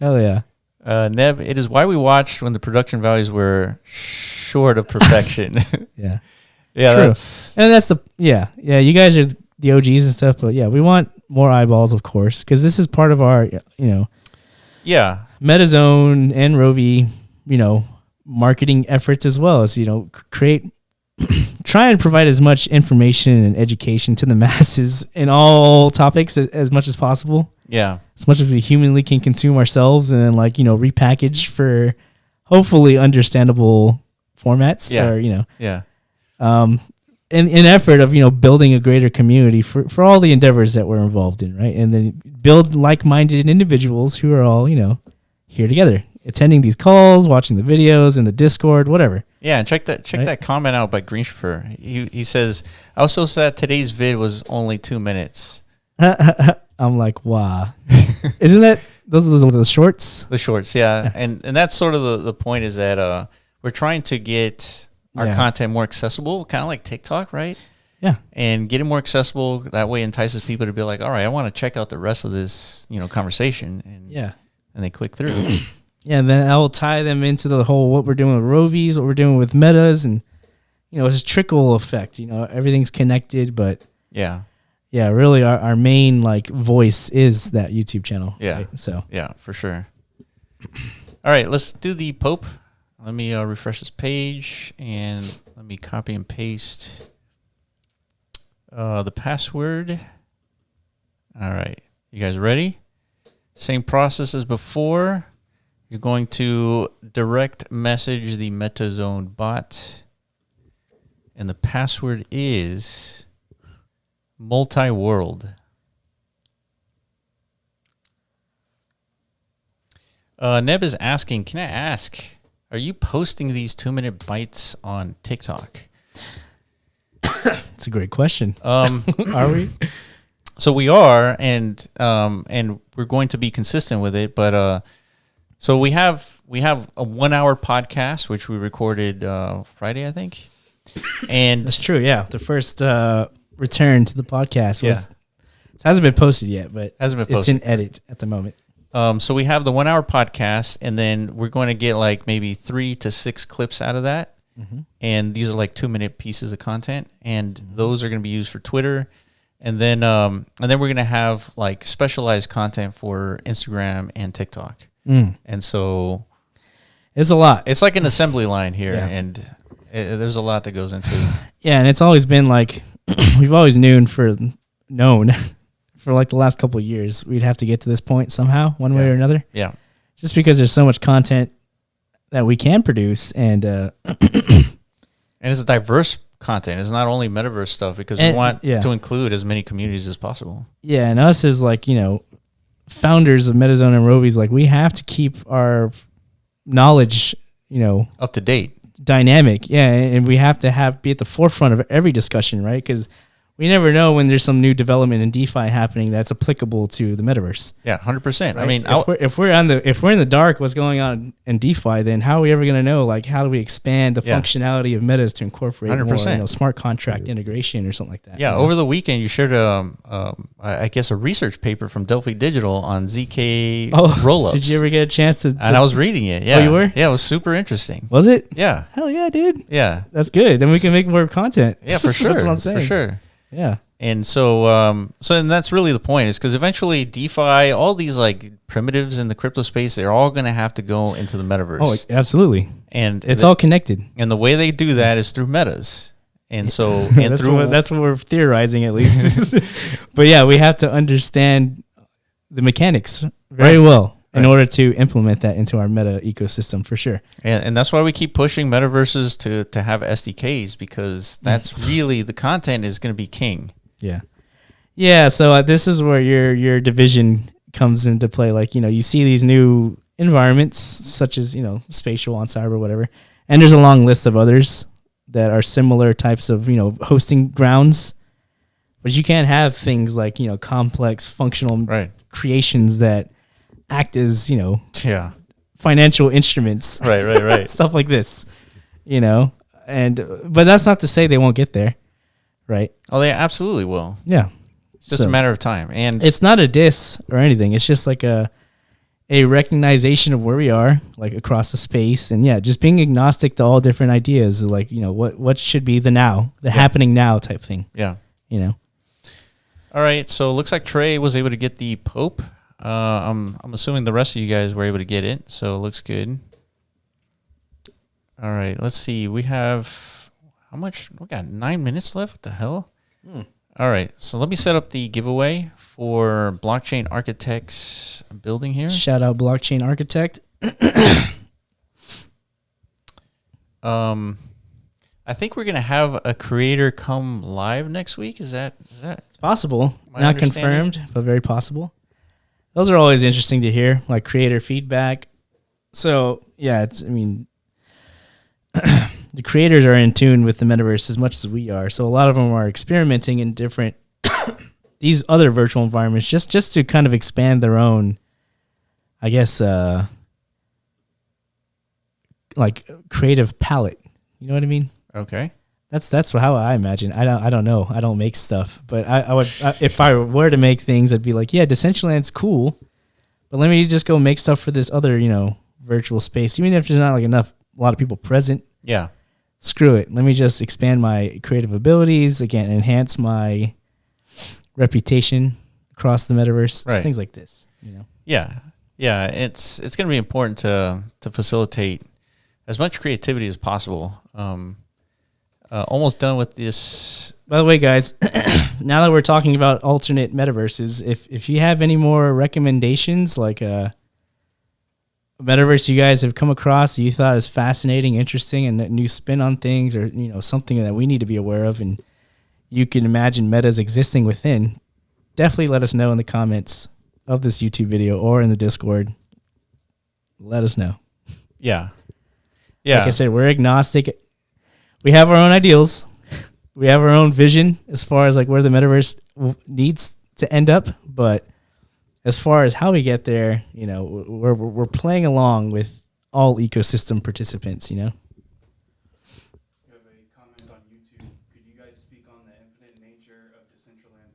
Hell yeah. Neb, it is why we watched when the production values were short of perfection. Yeah. Yeah, true. That's the you guys are the OGs and stuff, but yeah, we want more eyeballs, of course, because this is part of our, MetaZone and Rovi, marketing efforts as well as, try and provide as much information and education to the masses in all topics as much as possible. Yeah. As much as we humanly can consume ourselves, and then repackage for hopefully understandable formats. Or, in effort of, building a greater community for all the endeavors that we're involved in, right? And then build like-minded individuals who are all, here together, attending these calls, watching the videos in the Discord, whatever. Yeah, and check that comment out by Greenshipper. He says, I was so sad today's vid was only 2 minutes. I'm like, wow. Isn't that those are the shorts? The shorts, yeah. And that's sort of the point is that we're trying to get our content more accessible, kind of like TikTok, right? Yeah. And get it more accessible. That way entices people to be like, all right, I want to check out the rest of this, conversation. And they click through. Yeah, and then I'll tie them into the whole what we're doing with Rovies, what we're doing with metas, and it's a trickle effect. Everything's connected, but yeah, really our main voice is that YouTube channel. Yeah, right? So yeah, for sure. All right, let's do the Pope. Let me refresh this page and let me copy and paste the password. All right, you guys ready? Same process as before. You're going to direct message the MetaZone bot. And the password is multi-world. Neb is asking, can I ask, are you posting these 2-minute bites on TikTok? That's a great question. Are we? So we are, and we're going to be consistent with it, but so we have a 1 hour podcast which we recorded Friday, I think. And that's true. Yeah, the first return to the podcast was it hasn't been posted yet, but it's in edit at the moment. So we have the 1 hour podcast, and then we're going to get maybe 3 to 6 clips out of that, and these are 2-minute pieces of content, and those are going to be used for Twitter. And then we're going to have specialized content for Instagram and TikTok. And so it's a lot. It's like an assembly line here, and there's a lot that goes into it. Yeah, and it's always been we've always known for the last couple of years we'd have to get to this point somehow, one way or another. Yeah. Just because there's so much content that we can produce, and and it's diverse content. It's not only metaverse stuff, because we want to include as many communities as possible. Yeah, and us as founders of MetaZone and Rovies, we have to keep our knowledge, up to date, dynamic. Yeah, and we have to be at the forefront of every discussion, right? Because we never know when there's some new development in DeFi happening that's applicable to the metaverse. Yeah, 100%. Right? I mean, if we're in the dark, what's going on in DeFi, then how are we ever going to know? How do we expand the functionality of metas to incorporate 100%. More, smart contract integration or something like that? Yeah, over the weekend you shared I guess a research paper from Delphi Digital on ZK rollups. Did you ever get a chance to? And I was reading it. Yeah. Oh, you were? Yeah, it was super interesting. Was it? Yeah. Hell yeah, dude. Yeah. That's good. Then we can make more content. Yeah, for sure. That's what I'm saying. For sure. Yeah. And so and that's really the point, is because eventually DeFi, all these primitives in the crypto space, they're all going to have to go into the metaverse. Oh, absolutely. And it's all connected. And the way they do that is through metas. And so that's what we're theorizing, at least. But yeah, we have to understand the mechanics very well in order to implement that into our meta ecosystem, for sure. And that's why we keep pushing metaverses to have SDKs, because that's really the content is going to be king. Yeah. Yeah. So this is where your division comes into play. You see these new environments such as, spatial on cyber, whatever. And there's a long list of others that are similar types of, hosting grounds. But you can't have things like, complex functional creations that act as, financial instruments. Right. Stuff like this, but that's not to say they won't get there. Right. Oh, they absolutely will. Yeah. It's just a matter of time. And it's not a diss or anything. It's just a recognition of where we are, across the space, and just being agnostic to all different ideas, what should be the happening now type thing. Yeah. All right. So it looks like Trey was able to get the Pope. I'm assuming the rest of you guys were able to get it, so it looks good. All right. Let's see. We have how much? We got 9 minutes left. What the hell? All right. So let me set up the giveaway for Blockchain Architects building here. Shout out Blockchain Architect. I think we're gonna have a creator come live next week. Is that? It's possible. Not confirmed, but very possible. Those are always interesting to hear, like creator feedback. So yeah, the creators are in tune with the metaverse as much as we are. So a lot of them are experimenting in different these other virtual environments just to kind of expand their own, I guess, like creative palette. You know what I mean? Okay. That's how I imagine. I don't know. I don't make stuff, but I would if I were to make things, I'd be like, yeah, Decentraland's cool, but let me just go make stuff for this other, virtual space. Even if there's not like a lot of people present. Yeah. Screw it. Let me just expand my creative abilities again, enhance my reputation across the metaverse. Right. Things like this. Yeah. Yeah. It's going to be important to facilitate as much creativity as possible. Almost done with this. By the way, guys, now that we're talking about alternate metaverses, if you have any more recommendations, like a metaverse you guys have come across that you thought is fascinating, interesting, and a new spin on things, or something that we need to be aware of, and you can imagine metas existing within, definitely let us know in the comments of this YouTube video or in the Discord. Let us know. Yeah. Yeah. Like I said, we're agnostic. We have our own ideals. We have our own vision as far as like where the metaverse needs to end up. But as far as how we get there, we're playing along with all ecosystem participants, We have a comment on YouTube. Could you guys speak on the infinite nature of Decentraland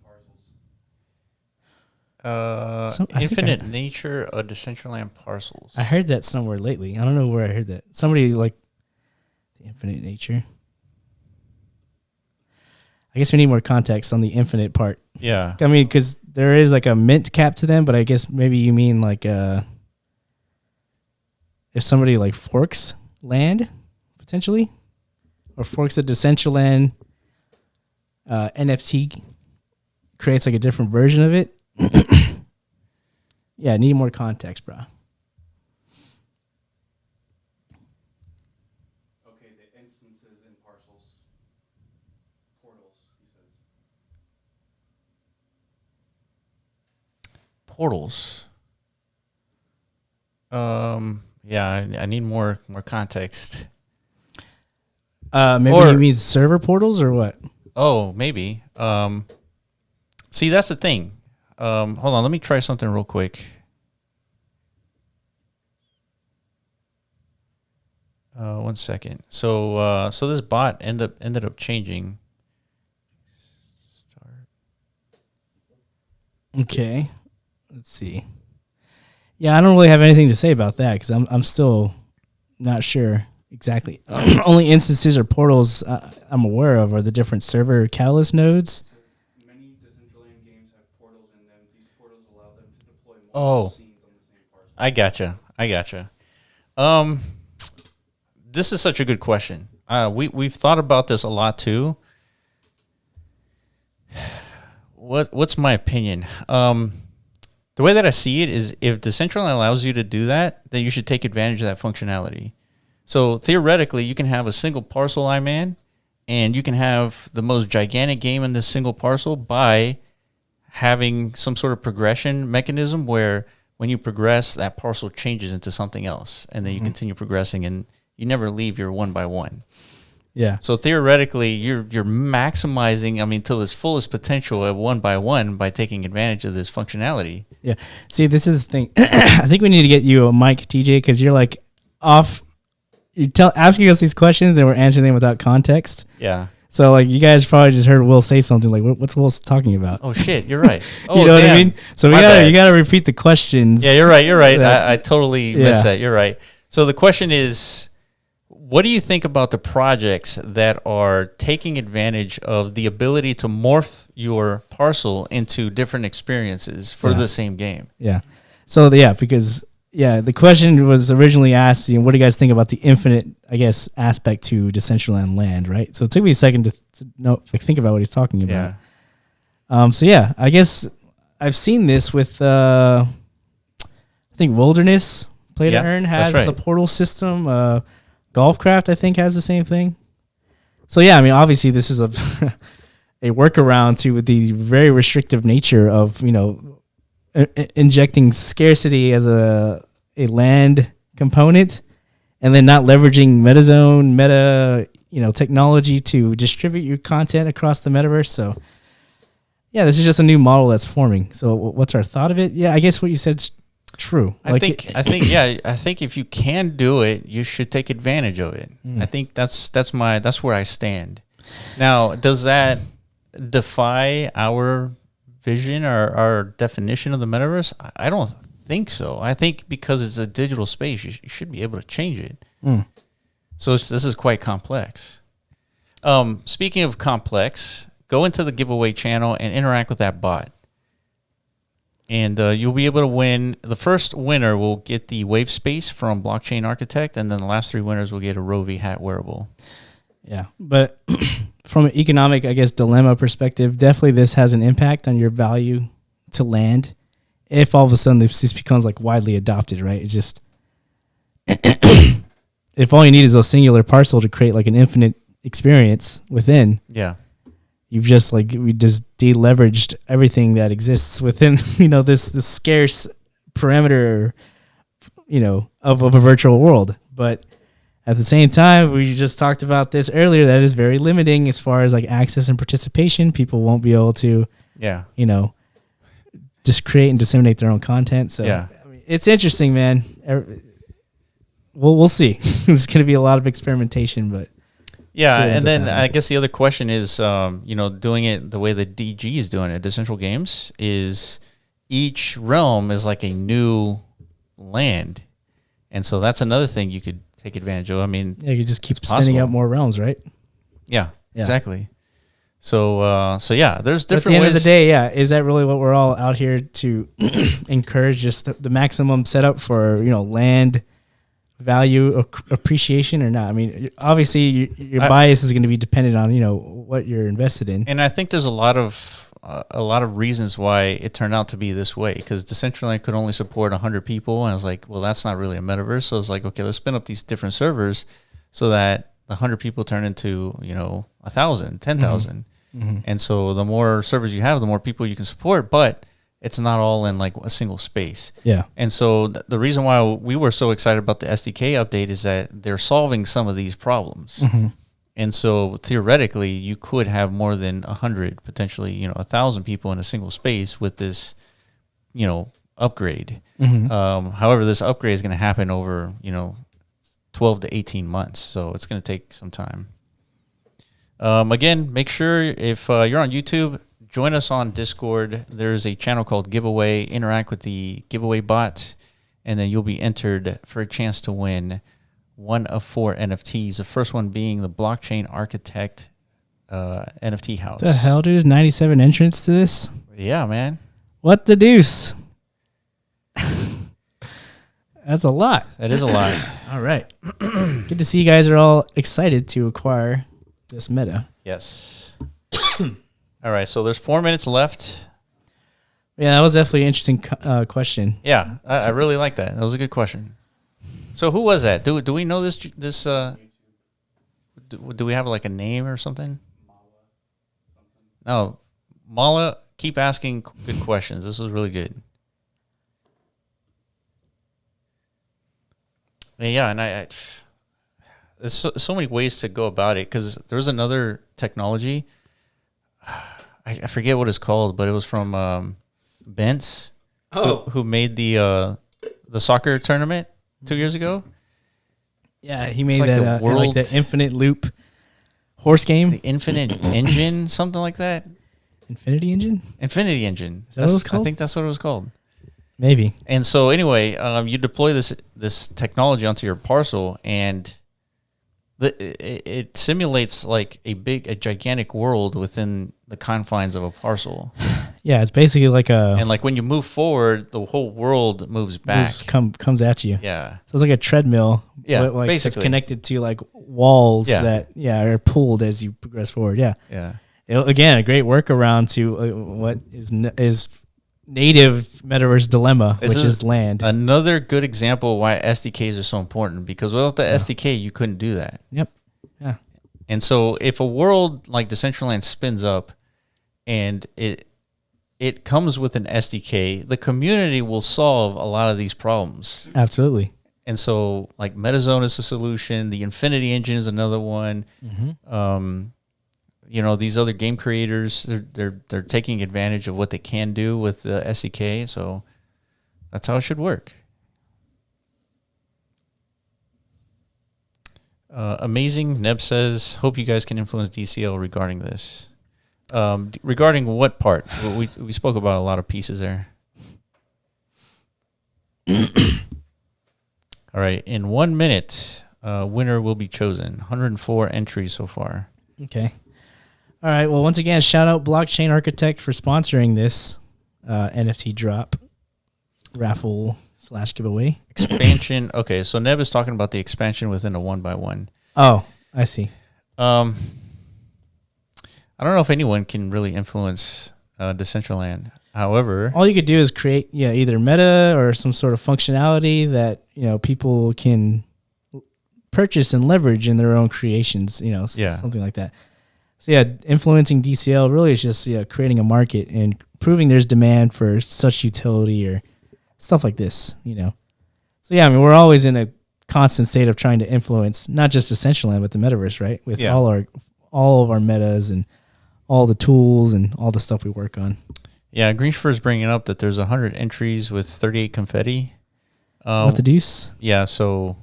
parcels? Infinite nature of Decentraland parcels. I heard that somewhere lately. I don't know where I heard that. Somebody like the infinite nature. I guess we need more context on the infinite part. Yeah. I mean, because there is like a mint cap to them, but I guess maybe you mean like if somebody like forks land, potentially, or forks a Decentraland NFT, creates like a different version of it. Yeah, I need more context, bro. Okay, the instances in parcels. Portals, he says. Portals. Yeah, I need more context. Maybe you mean server portals or what? Oh, maybe. See, that's the thing. Hold on, let me try something real quick. One second. So this bot ended up changing. Start. Okay, let's see. Yeah, I don't really have anything to say about that because I'm still not sure exactly. Only instances or portals I'm aware of are the different server catalyst nodes. Many Decentraland games have portals in them. These portals allow them to deploy multiple scenes on the same parcel. I gotcha. This is such a good question. We've thought about this a lot too. What's my opinion? The way that I see it is, if Decentraland allows you to do that, then you should take advantage of that functionality. So theoretically, you can have a single parcel IMAN, and you can have the most gigantic game in this single parcel by having some sort of progression mechanism where when you progress, that parcel changes into something else, and then you continue progressing, and you never leave your 1x1. Yeah. So theoretically, you're maximizing, till its fullest potential at 1x1 by taking advantage of this functionality. Yeah. See, this is the thing. I think we need to get you a mic, TJ, because you're like off. You're asking us these questions and we're answering them without context. Yeah. So like you guys probably just heard Will say something like, "What's Will talking about?" Oh shit, you're right. Oh, you know what I mean? So you gotta repeat the questions. Yeah, you're right. I totally missed that. You're right. So the question is, what do you think about the projects that are taking advantage of the ability to morph your parcel into different experiences for the same game? Yeah. So because the question was originally asked, what do you guys think about the infinite, I guess, aspect to Decentraland land, right? So it took me a second to think about what he's talking about. Yeah. I guess I've seen this with I think Wilderness Play to Earn has the portal system. Golfcraft, I think, has the same thing. So yeah, I mean, obviously this is a a workaround to the very restrictive nature of, you know, injecting scarcity as a land component, and then not leveraging meta, you know, technology to distribute your content across the metaverse. So yeah, this is just a new model that's forming. So what's our thought of it? Yeah, I guess what you said's true. I think if you can do it, you should take advantage of it. I think that's where I stand. Now, does that defy our vision or our definition of the metaverse? I don't think so. I think because it's a digital space, you should be able to change it. So this is quite complex. Speaking of complex, go into the giveaway channel and interact with that bot. And you'll be able to win. The first winner will get the Wave Space from Blockchain Architect, and then the last 3 winners will get a Rovi hat wearable. Yeah, but from an economic, I guess, dilemma perspective, definitely this has an impact on your value to land. If all of a sudden this becomes like widely adopted, right? It just if all you need is a singular parcel to create like an infinite experience within, yeah, we just deleveraged everything that exists within, you know, this scarce parameter, you know, of a virtual world. But at the same time, we just talked about this earlier, that is very limiting as far as like access and participation. People won't be able to, you know, just create and disseminate their own content. So I mean, it's interesting, man. We'll see. There's going to be a lot of experimentation, but yeah. And then I guess the other question is, you know, doing it the way the DG is doing it, Decentral Games, is each realm is like a new land. And so that's another thing you could take advantage of. I mean, yeah, you just keep spinning out more realms, right? Yeah, exactly. So, yeah, there's different ways. At the end of the day, is that really what we're all out here to encourage? Just the maximum setup for, you know, land value appreciation or not? I mean, obviously your bias is going to be dependent on, you know, what you're invested in. And I think there's a lot of reasons why it turned out to be this way, because Decentraland could only support 100 people, and I was like, well, that's not really a metaverse. So I was like, okay, let's spin up these different servers so that the 100 people turn into, you know, 1,000, 10,000. And so the more servers you have, the more people you can support, but it's not all in like a single space. Yeah. And so the reason why we were so excited about the SDK update is that they're solving some of these problems. And so theoretically, you could have more than 100, potentially, you know, 1,000 people in a single space with this, you know, upgrade. However, this upgrade is going to happen over, you know, 12 to 18 months. So it's going to take some time. Again, make sure if you're on YouTube, join us on Discord. There's a channel called Giveaway. Interact with the giveaway bot, and then you'll be entered for a chance to win one of 4 NFTs. The first one being the Blockchain Architect NFT house. The hell, dude? 97 entrants to this? Yeah, man. What the deuce? That's a lot. That is a lot. All right. Good to see you guys are all excited to acquire this meta. Yes. All right, so there's 4 minutes left. Yeah, that was definitely an interesting question. Yeah, I really like that. That was a good question. So who was that? Do we know this? Do we have like a name or something? No, Mala. Keep asking good questions. This was really good. Yeah, and there's so many ways to go about it, because there's another technology. I forget what it's called, but it was from Bentz, who made the soccer tournament 2 years ago. Yeah, he made that like the infinite loop horse game. The Infinite Engine, something like that. Infinity Engine? Infinity Engine. Is that what it was called? I think that's what it was called. Maybe. And so anyway, you deploy this technology onto your parcel, and it simulates like a gigantic world within the confines of a parcel. Yeah, it's basically like and like when you move forward, the whole world moves back. Comes at you. Yeah. So it's like a treadmill. Yeah, like basically. It's connected to like walls that are pulled as you progress forward. Yeah. Yeah. Again, a great workaround to what is native metaverse dilemma, which is land. Another good example why SDKs are so important, because without the SDK, you couldn't do that. Yep. Yeah. And so if a world like Decentraland spins up and it comes with an SDK, the community will solve a lot of these problems. Absolutely. And so like MetaZone is a solution. The Infinity Engine is another one. You know, these other game creators, they're taking advantage of what they can do with the SDK. So that's how it should work. Amazing. Neb says, hope you guys can influence DCL regarding this. Regarding what part? Well, we spoke about a lot of pieces there. All right. In 1 minute, winner will be chosen. 104 entries so far. Okay. All right. Well, once again, shout out Blockchain Architect for sponsoring this NFT drop raffle / giveaway. Expansion. Okay. So Neb is talking about the expansion within a 1x1. Oh, I see. I don't know if anyone can really influence Decentraland. However, all you could do is create, either meta or some sort of functionality that, people can purchase and leverage in their own creations, something like that. So influencing DCL really is just creating a market and proving there's demand for such utility or stuff like this, So we're always in a constant state of trying to influence not just Decentraland but the metaverse, right? With all of our metas and all the tools and all the stuff we work on. Yeah, Greenshfur is bringing up that there's 100 entries with 38 confetti. What the deuce? Yeah, so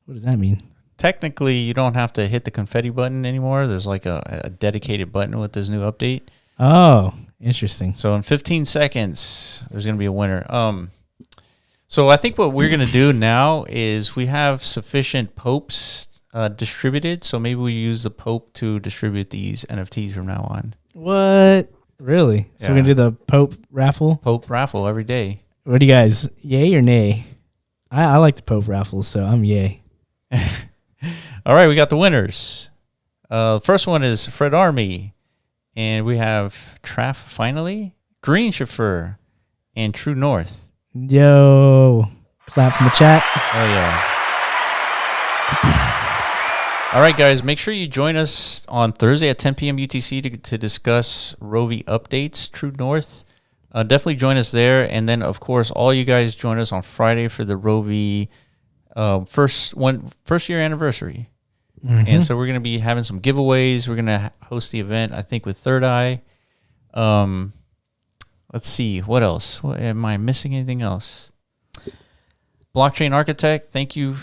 what does that mean? Technically, you don't have to hit the confetti button anymore. There's like a dedicated button with this new update. Oh, interesting. So in 15 seconds, there's going to be a winner. So I think what we're going to do now is we have sufficient popes distributed. So maybe we use the pope to distribute these NFTs from now on. What? Really? So we're going to do the Pope raffle? Pope raffle every day. What do you guys, yay or nay? I like the Pope raffles, so I'm yay. All right, we got the winners. First one is Fred Army. And we have Traff finally, Greenshfur, and True North. Yo. Claps in the chat. Oh, yeah. All right, guys, make sure you join us on Thursday at 10 p.m. UTC to discuss Rovi updates, True North. Definitely join us there. And then, of course, all you guys join us on Friday for the Rovi first year anniversary. And so we're going to be having some giveaways. We're going to host the event, I think, with Third Eye. Let's see. What else? Am I missing anything else? Blockchain Architect, thank you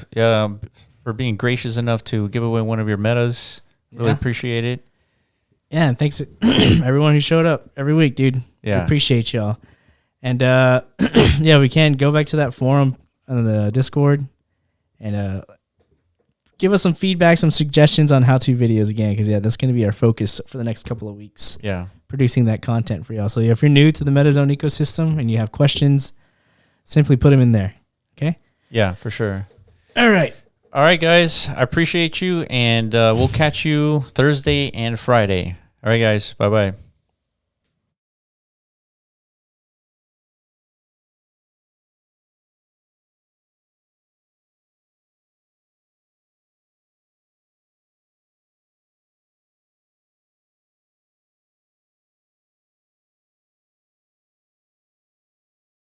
for being gracious enough to give away one of your metas. Really appreciate it. Yeah, and thanks to everyone who showed up every week, dude. Yeah. We appreciate y'all. And we can go back to that forum on the Discord and give us some feedback, some suggestions on how-to videos again, because that's going to be our focus for the next couple of weeks. Yeah. Producing that content for y'all. So if you're new to the MetaZone ecosystem and you have questions, simply put them in there. Okay? Yeah, for sure. All right. All right, guys. I appreciate you, and we'll catch you Thursday and Friday. All right, guys. Bye-bye.